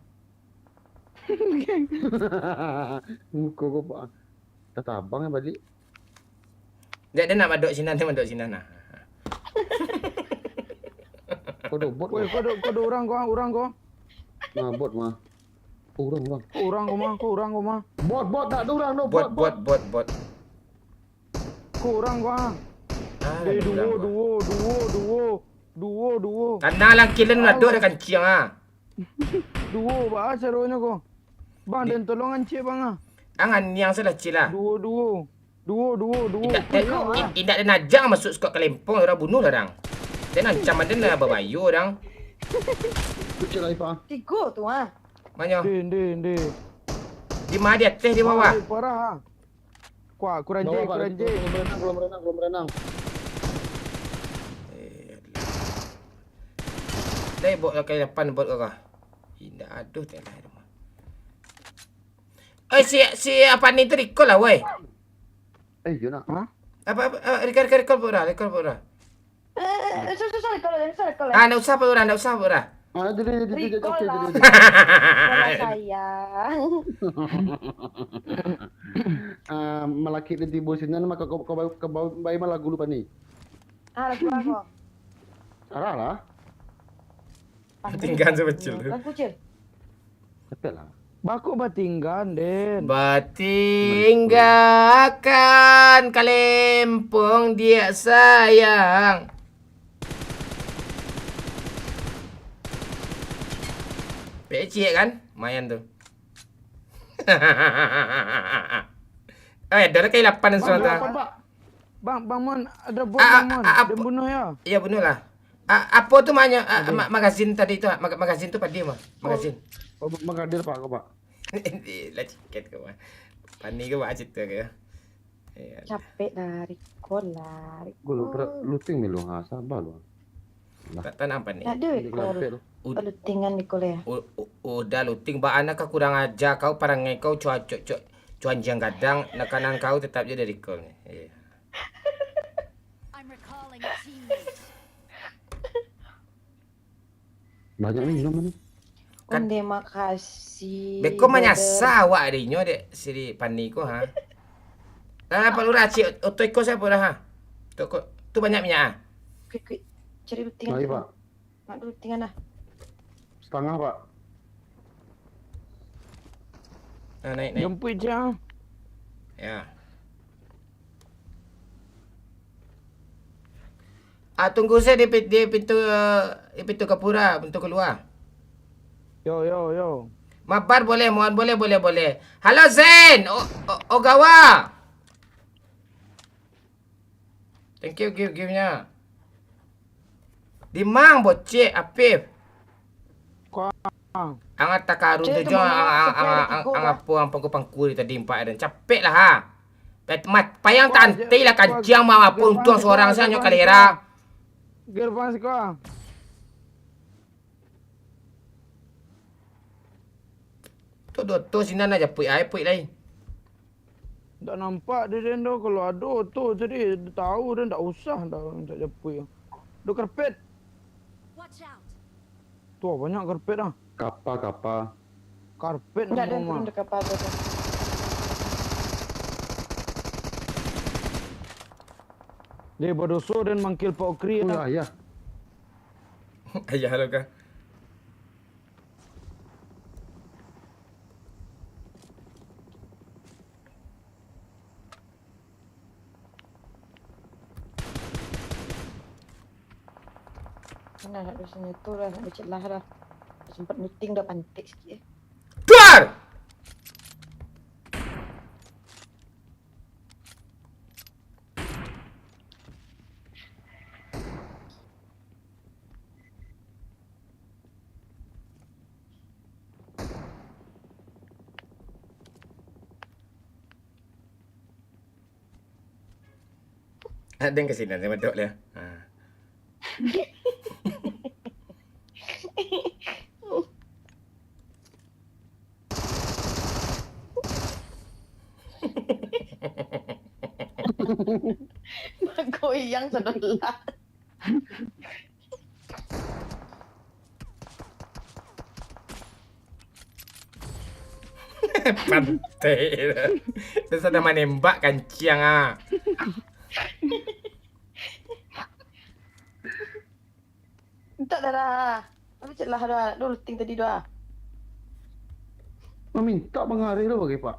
Muka kau pak. Dah tabang yang balik. Dia nak maduk sinan, dia maduk sinan nah. Kau dah bot Woi, mah. kau ada orang kau. Nah, bot mah. Orang bang. Kau orang kau mah. Bot tak ada orang no. Bot. Kau orang kau. Duo. Tanah lang kilan maduk dah kancing ah. Duo ba serunya kau. Bang dan tolongan cik bang ah. Angan yang salah cila. Duo. Indak ada najang masuk skot Kelempong, orang bunuh lah orang. Dia nak macam mana nak berbayu orang. Kecil lagi pak. 3 tu ah. Mana? Din. Di mana di atas di bawah? Parah ah. Kuranji. Belum berenang. Dah bot kali 8 bot kau. Indak aduh tak lah. Si apa ni tu recall lah weh. Yo nak. Apa recall pura. Sorry kalau. Ah, nak usah pura. Jadi. Saya. Malaki di tibo sini maka kau bayi malah lagu lupa ni. Lagu aku. Arah lah. Tinggal sebecil tu. Lagu kecil. Cepet lah. Bakuk batinggan Den. Batinggalkan Kelempong dia sayang. Pecik kan? Mayan tu. Dah kali 8 dan semata. Bang Mon ada bot Bang Mon. Dia bunuh ya. Ya benar lah. Apa tu maknya magazin tadi tu? Magazin tu pada dia mah. Magazin. Maka dia pak kau pak. Lah tiket kau. Pani kau buat cerita ke? Capek dari kolar. Gue looting ni lu sabar lu. Tak nampak ni. Ada kol. Lutingan di koleh. Udah looting ba anak kau kurang ajar kau parangai kau cuanjang gadang nakanan kau tetap je dari kau ni. I'm recalling a teammate. Banyak ni minum ni. Onde makasih. Beko menyasa awak adinyo dek siri pani ko ha. Apa lu racik otoi ko siapa dah ha? Tu banyak minyak ah. Quick. Cari lutingan. Baik pak. Mak dulu lutingan lah. Setengah pak. Naik. Jemput je ah. Ya. Tunggu saya di pintu kapura, pintu keluar. Yo. Mabar boleh, mohon boleh. Halo Zen, Ogawa. Thank you, give-nya. Dimang bocek Apif. Kau. Angat takaru tu Cik, jo kemana? apa ang pangku-pangku tadi empat dan capek lah ha. Payang tantai lah kancing mama pun tuang seorang saja kalera. Gerbang kau. Tu sinan aja puik lain. Tak nampak dia Den tu. Kalau ada tu tadi dia tahu dia tak usah dah tak jemput. Ada karpet. Watch out. Tu banyak karpet dah. Kapa. Karpet Enggak ada nama. turun dekat apa tu. Dia berdosa dan mangkil Pak Okri. Oh ya. Ayah lo kah? Mana nak biasanya tu lah, nak baca lah dah. Sempat meeting dah pantik sikit Keluar! Ada yang kesini, saya medok dia. Goyang sebelah. Pantai. Terus ada menembak kancing ah. Tak dah. Apa cek lah dah. Dulu ting tadi dah. Meminta mengarir lo bagi pak.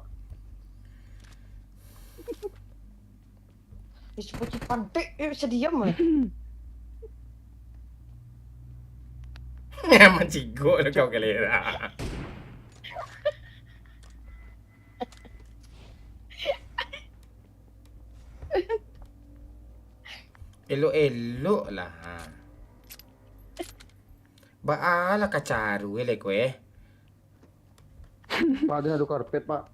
Seperti pantai. Bisa diam lah. Menciguk lah kau kelera. Elok-elok lah. Baalah kacaru elek kowe. Pak dia ada karpet pak.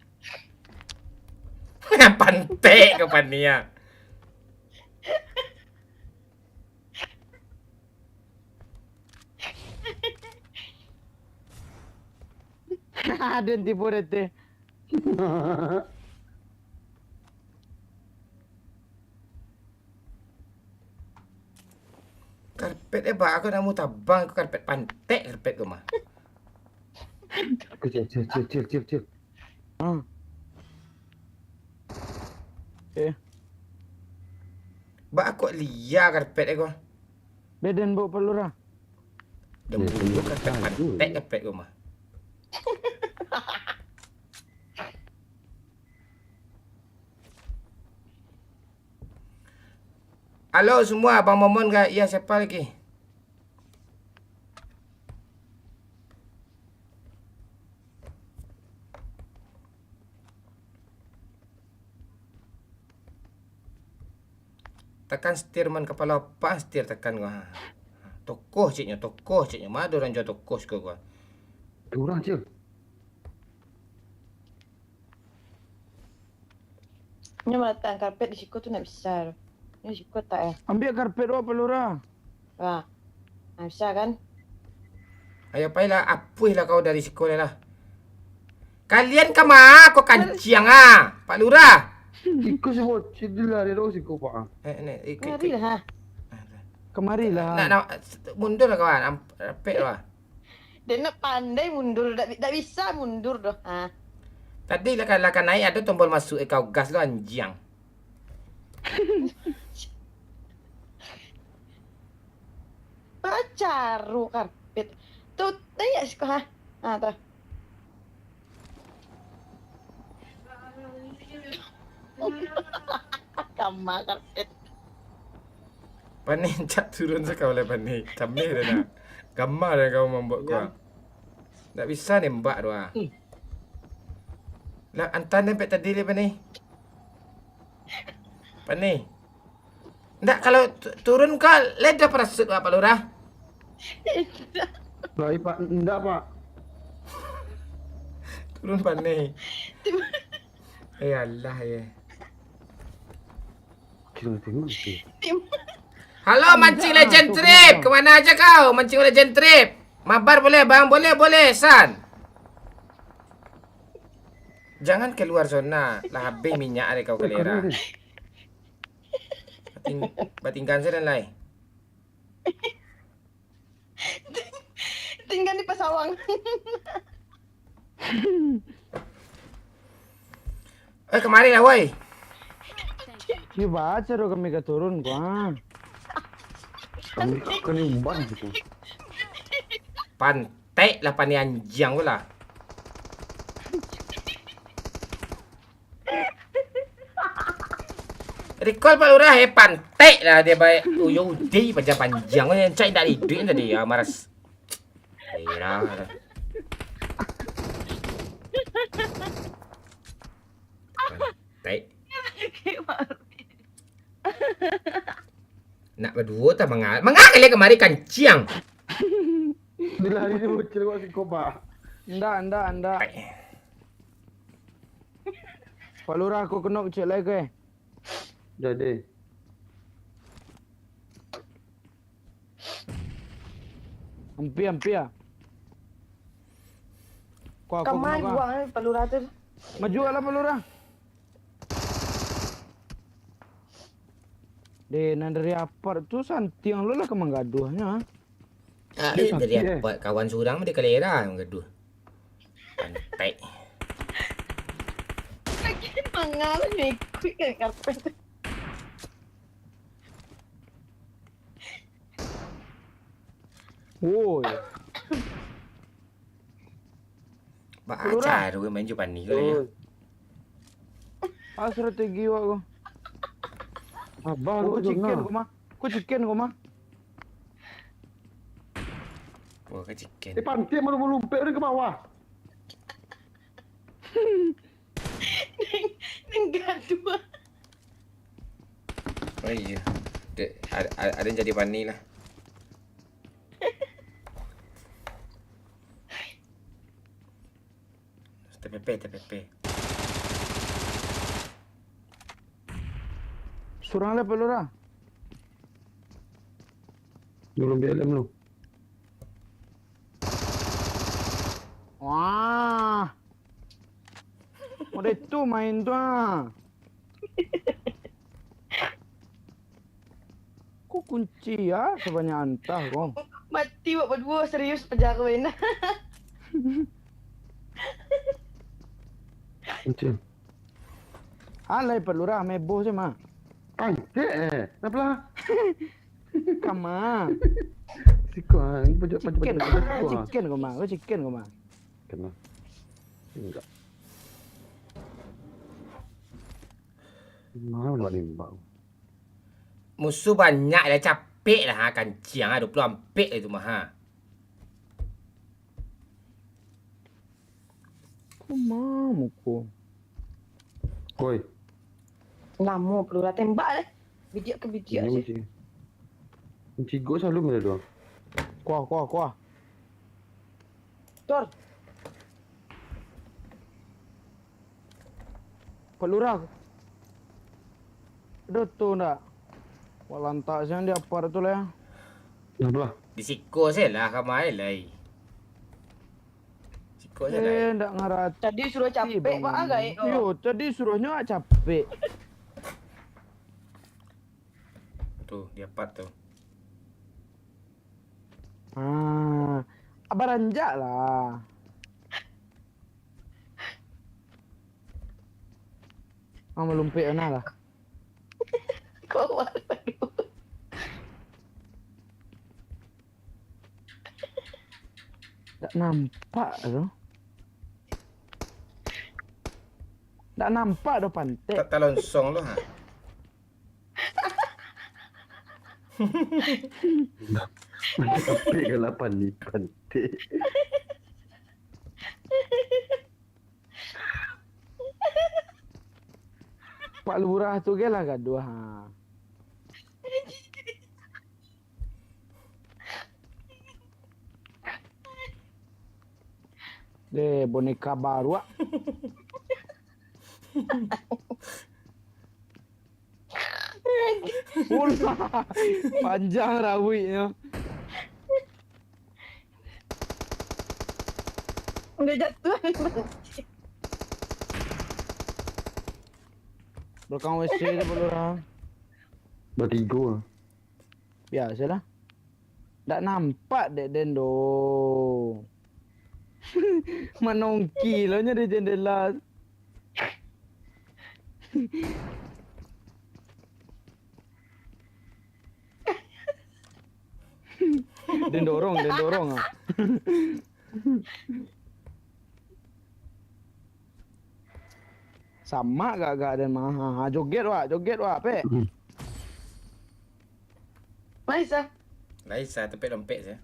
Pantai ke pania. Ada tipu dete. Karpet aku nak mu tabang aku karpet pantai karpet tu mah. Cil. Aku liar karpet aku. Beden bu pelura. Dah mulu karpet pantai karpet tu mah. Halo semua, Abang Momon ke? Ya, siapa lagi? Tekan setir man kepala apa? Setir tekan gua. Tokoh ciknya. Mana orang jual tokoh suka gua. Kurang cil. Ini meletakkan karpet di siku tu nak besar. Ini siku tak eh. Ambil karpet bu pelura. Wah. Nak besar kan? Ayo payahlah, apuihlah kau dari sekolah lah. Kalian ke mana? Kau kanciang ah, Pak Lurah. Ikut sebut cil dilari lo sih kau pak. Mari lah. Kemarilah. Nak mundur lah kawan. Rapet lah. Dia nak pandai mundur. Tak bisa mundur dah. Ha. Tadi lah kan naik ada tombol masuk kau gas lo anjing. Pacaru karpet. Tu tanya sekolah. Ha tu. Kamar karpet. Pani cat turun sekau lah pani. Camih dah nak. Gambar dah kau membuat kau. Tak bisa nembak doa. Lah antan nembak tadi le pani. Pani. Ndak kalau turun kau leda perasut Pak Lurah. Baik pak, enggak pak. Turun pani. Allah ya. Kira tengok sih. Halo mancing legend trip. Kemana aja kau? Mancing legend trip. Mabar boleh bang? Boleh San. Jangan keluar zona. Lah habis minyak ada kau kelera. Batingkan saya dan lain. Tinggal di Pasawang. Kemari lah woi. Ni baca ro kami ke turun gua. Kami kena umban gitu. Pantai lah pani anjing pula. Recall Pak Lurah pantai lah dia baik. Udi panjang yang cai tak hidup tadi ya maras. Ira. Pantai. Nak berdua tak mengakali kemari kancing. Dilari dia bocil kau sih kau pak. Ndak. Pak Lurah aku kena cek lagi ke. Jadi. Ampi ya. Kau aku Kamai kena. buang pelura tu. Maju lah Pak Lurah. Nah dari apart tuh santiang lu lah kemang gaduhnya. Ah, Dia dari sakit, apa kawan surang dia kalera yang gaduh. Pantai. Lagi mangal nih, kuy ke karpet. Woi. Baca gue main jupan ni kali ya. Strategi wak ko. Abah Ko lu chicken jona. ko mah. Ko chicken ko mah. Gua ke chicken. Pantai malu melumpet ni ke bawah. Enggak dua. Oh iya. Ada yang jadi pani lah. TPP. Surang le pelura. Belum BLM lu. Wah. Udah itu main tuh ah. Kok kunci ya sebanyak antah kok. Mati wak berdua serius penjara ini. Macam. Alay pelura mebo sih mah. Pantai Apa Kama. Sikuan. Macam Chicken ko mah. Ko chicken ko mah. Kena. Enggak. Mana nak nimbang? Musuh banyak dah capek lah ha kancing ah 20 ampek itu mah ha. Koma muko. Koi. Lama pelura tembak lah. Bijak ke bijak Ini je. kunci go selalu mana doang. Kuah. Tor. Pelura. Aduh tuh ndak. Walantak siang dia apar tu lah. Apa? Di siko saya lah kamai lai. Siko saya lai. Ndak ngarat. Tadi suruh capek pak agak. Yo, tadi suruhnya capek. Tuh, dia part tuh. Ah, abaranjak lah. Melumpik na lah. Kau Tak nampak tu. Tak nampak dah pantai. Tak talonsong lo ha. Tapi ke 8 ni pantai. Pak lurah tu ke lah gaduh ha. Boneka baru ah. Ulah. Panjang rambutnya. udah jatuh. Belakang WC tu Pak lurah. Bertiga lah. Biasalah. Tak nampak dek dendo. Menongki lah nya di jendela. Den dorong ah. Sama gak dan mah. Joget wak pe. Maisa. Laisa tepek dompet saya.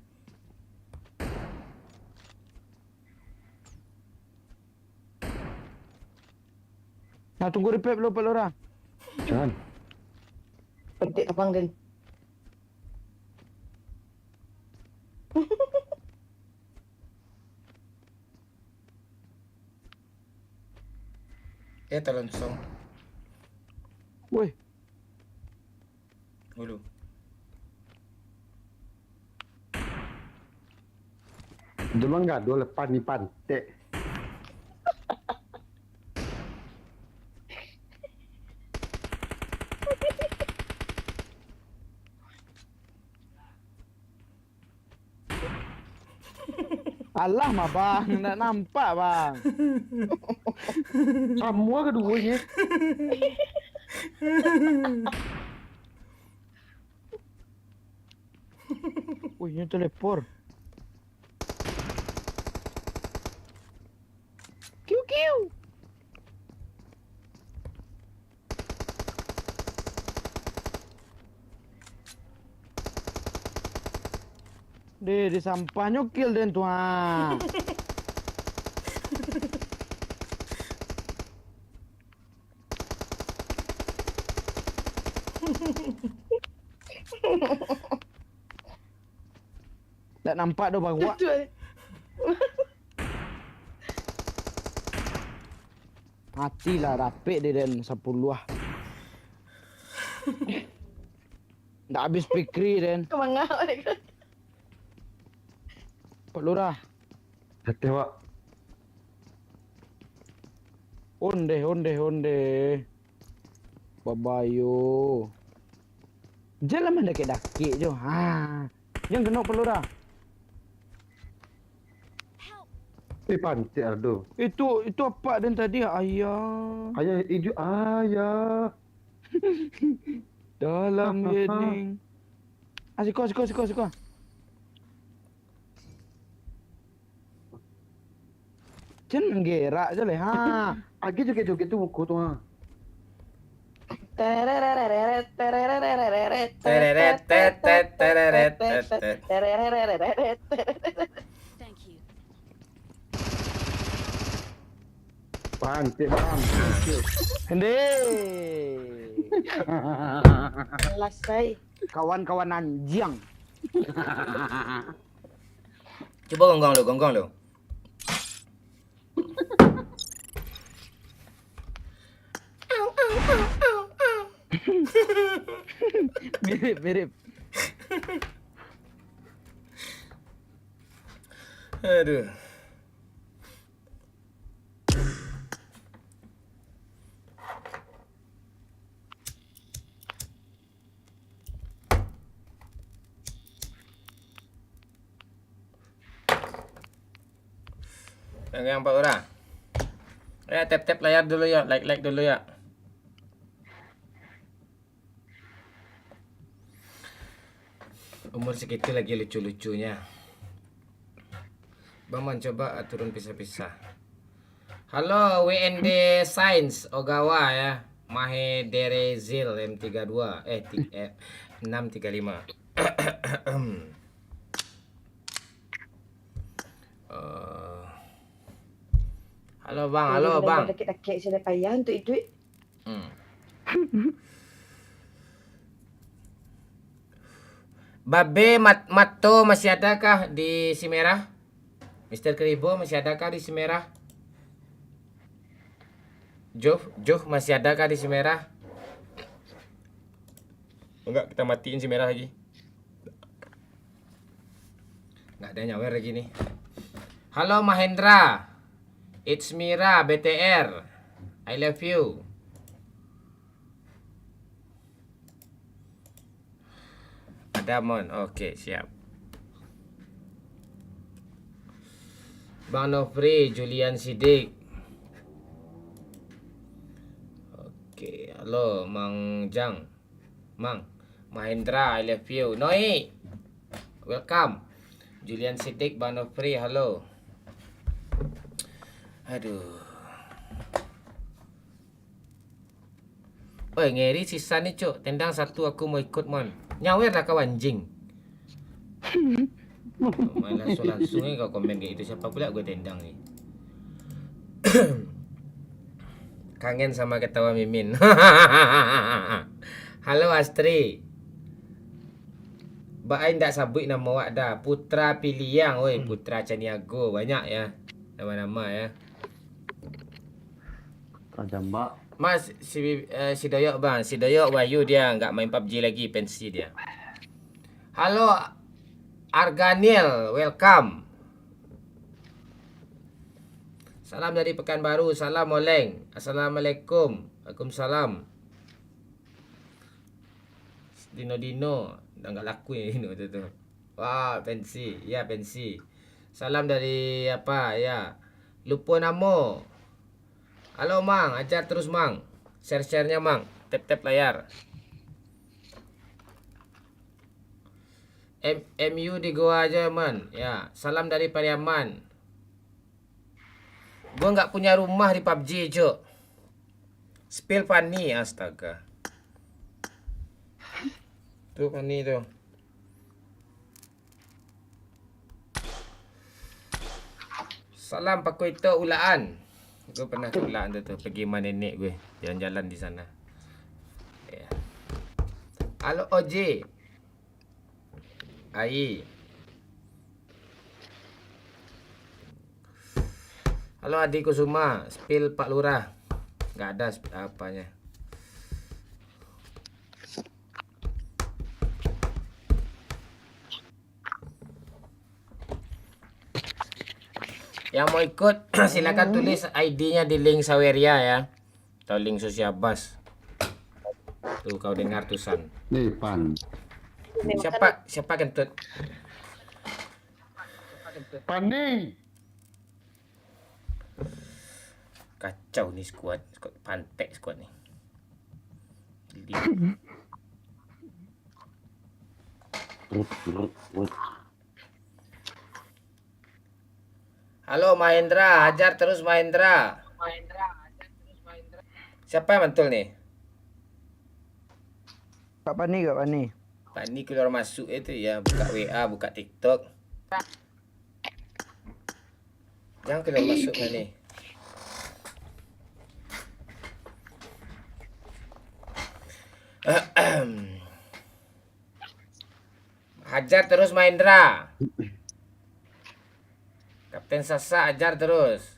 Nah tunggu repair dulu Pak lurah. Jangan. Petik kapang den. Talonsong. Woi, Dulu. Demang gaduh lepas ni pantai. Alah mah bang, nggak nampak bang. Semua keduanya. Wih, ini teleport. Kiu kiu. Di sampah nyukil den tuan. Tak nampak dah bang. Wak. Matilah rapik dia dan 10 lah. Tak habis pikri den. Kemana? Pak Lurah. Jatuh Wak. Onde. Babayo. Jalan mana dakik jo. Ha. Yang kena Pak Lurah. Pantik aduh. Itu apa dan tadi ayah Ayah hijau ayah. dalam heading. Asiko. Jangan gerak je leh. Ha. Agi joget tu muka tu ha. Thank you. Pantik bang. Hende. Selesai. Kawan-kawan anjing. Cuba gonggong lu. Mirip. Aduh. Yang 4 orang. Tap layar dulu ya, like dulu ya. Umur segitu lagi lucu-lucunya. Bang Man coba turun pisah-pisah. Halo WND Science Ogawa ya. Mahe Derezil M32 635. Halo bang. Dakik saya payah untuk itu. Babe Matto masih adakah di Simerah? Mr. Kribo masih adakah di Simerah? Joh masih adakah di Simerah? Enggak, kita matiin Simerah lagi. Enggak ada nyawer lagi nih. Halo Mahendra. It's Mira BTR. I love you. Damon, oke siap. Bang Nofri, Julian Sidik. Oke, halo Mang Jang. Mang Mahendra, I love you. Noi, welcome. Julian Sidik, Bang Nofri, halo. Aduh. Oi, ngeri sisa nih, Cuk. Tendang satu aku mau ikut, Mon. Nyawer lah kau anjing. Main langsung kau komen kayak gitu. Siapa pula gue tendang nih. Kangen sama ketawa Mimin. Halo Astri. Baik ndak sabut nama awak dah. Putra Piliang, oi, Putra Caniago, banyak ya nama-nama ya. Jambak. Mas si Doyok bang, si Doyok Wahyu dia nggak main PUBG lagi, pensi dia. Halo Arganiel, welcome. Salam dari Pekanbaru, salam Oleng. Assalamualaikum. Waalaikumsalam. Dino udah nggak laku ya Dino itu tuh. Wah pensi, ya pensi. Salam dari apa ya? Lupa nama. Halo Mang, ajar terus Mang. Share-share-nya Mang. Tap-tap layar. MU di gua aja man. Ya, salam dari Pariaman. Gua nggak punya rumah di PUBG, Cuk. Spill Fanny, astaga. Tuh Fanny tuh. Salam Pak Kuito Ulaan. Gue pernah ke Ulaan tuh, pergi sama nenek gue, jalan-jalan di sana. Ya. Halo OJ. Ai. Halo Adi Kusuma, spill Pak Lurah. Nggak ada apanya. Yang mau ikut silakan tulis ID-nya di link Saweria ya. Atau link Sosiabas. Tuh kau dengar tulisan. Nih, Pan. Siapa kentut? Pan nih. Kacau nih squad pantek squad nih. Halo Mahendra, hajar terus Mahendra. Siapa yang mantul nih? Kak Pani, Kak Pani. Pak ini keluar masuk itu ya, buka WA, buka TikTok. Jangan keluar masuk kan nih. Hajar terus Mahendra. Kapten Sasa ajar terus.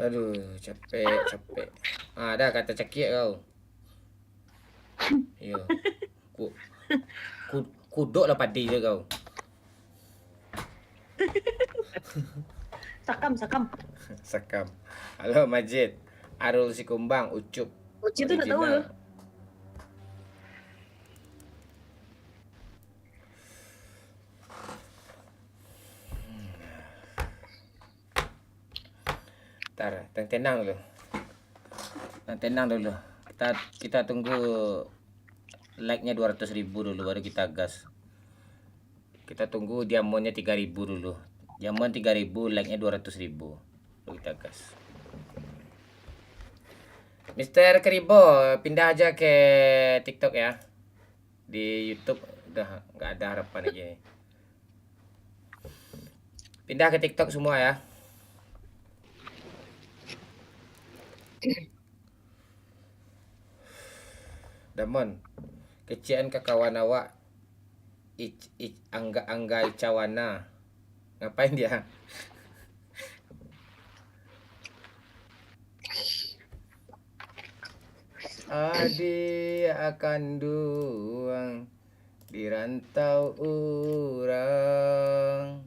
Aduh, capek. Ada kata cekik kau. Yo. Kuduk lah padi je kau. Sakam. Sekam. Halo Majid. Arul Sikumbang, Ucup. Uci tuh nggak tahu loh. Ntar, tenang dulu. Tenang dulu. Kita tunggu like-nya 200.000 dulu baru kita gas. Kita tunggu diamonnya 3.000 dulu. Diamond 3.000, like-nya 200.000. Baru kita gas. Mister Keribo, pindah aja ke TikTok ya. Di YouTube udah nggak ada harapan lagi. Pindah ke TikTok semua ya. Damon, kecian ke kawan awak angga cawana. Ngapain dia? Adi akan duang di rantau orang.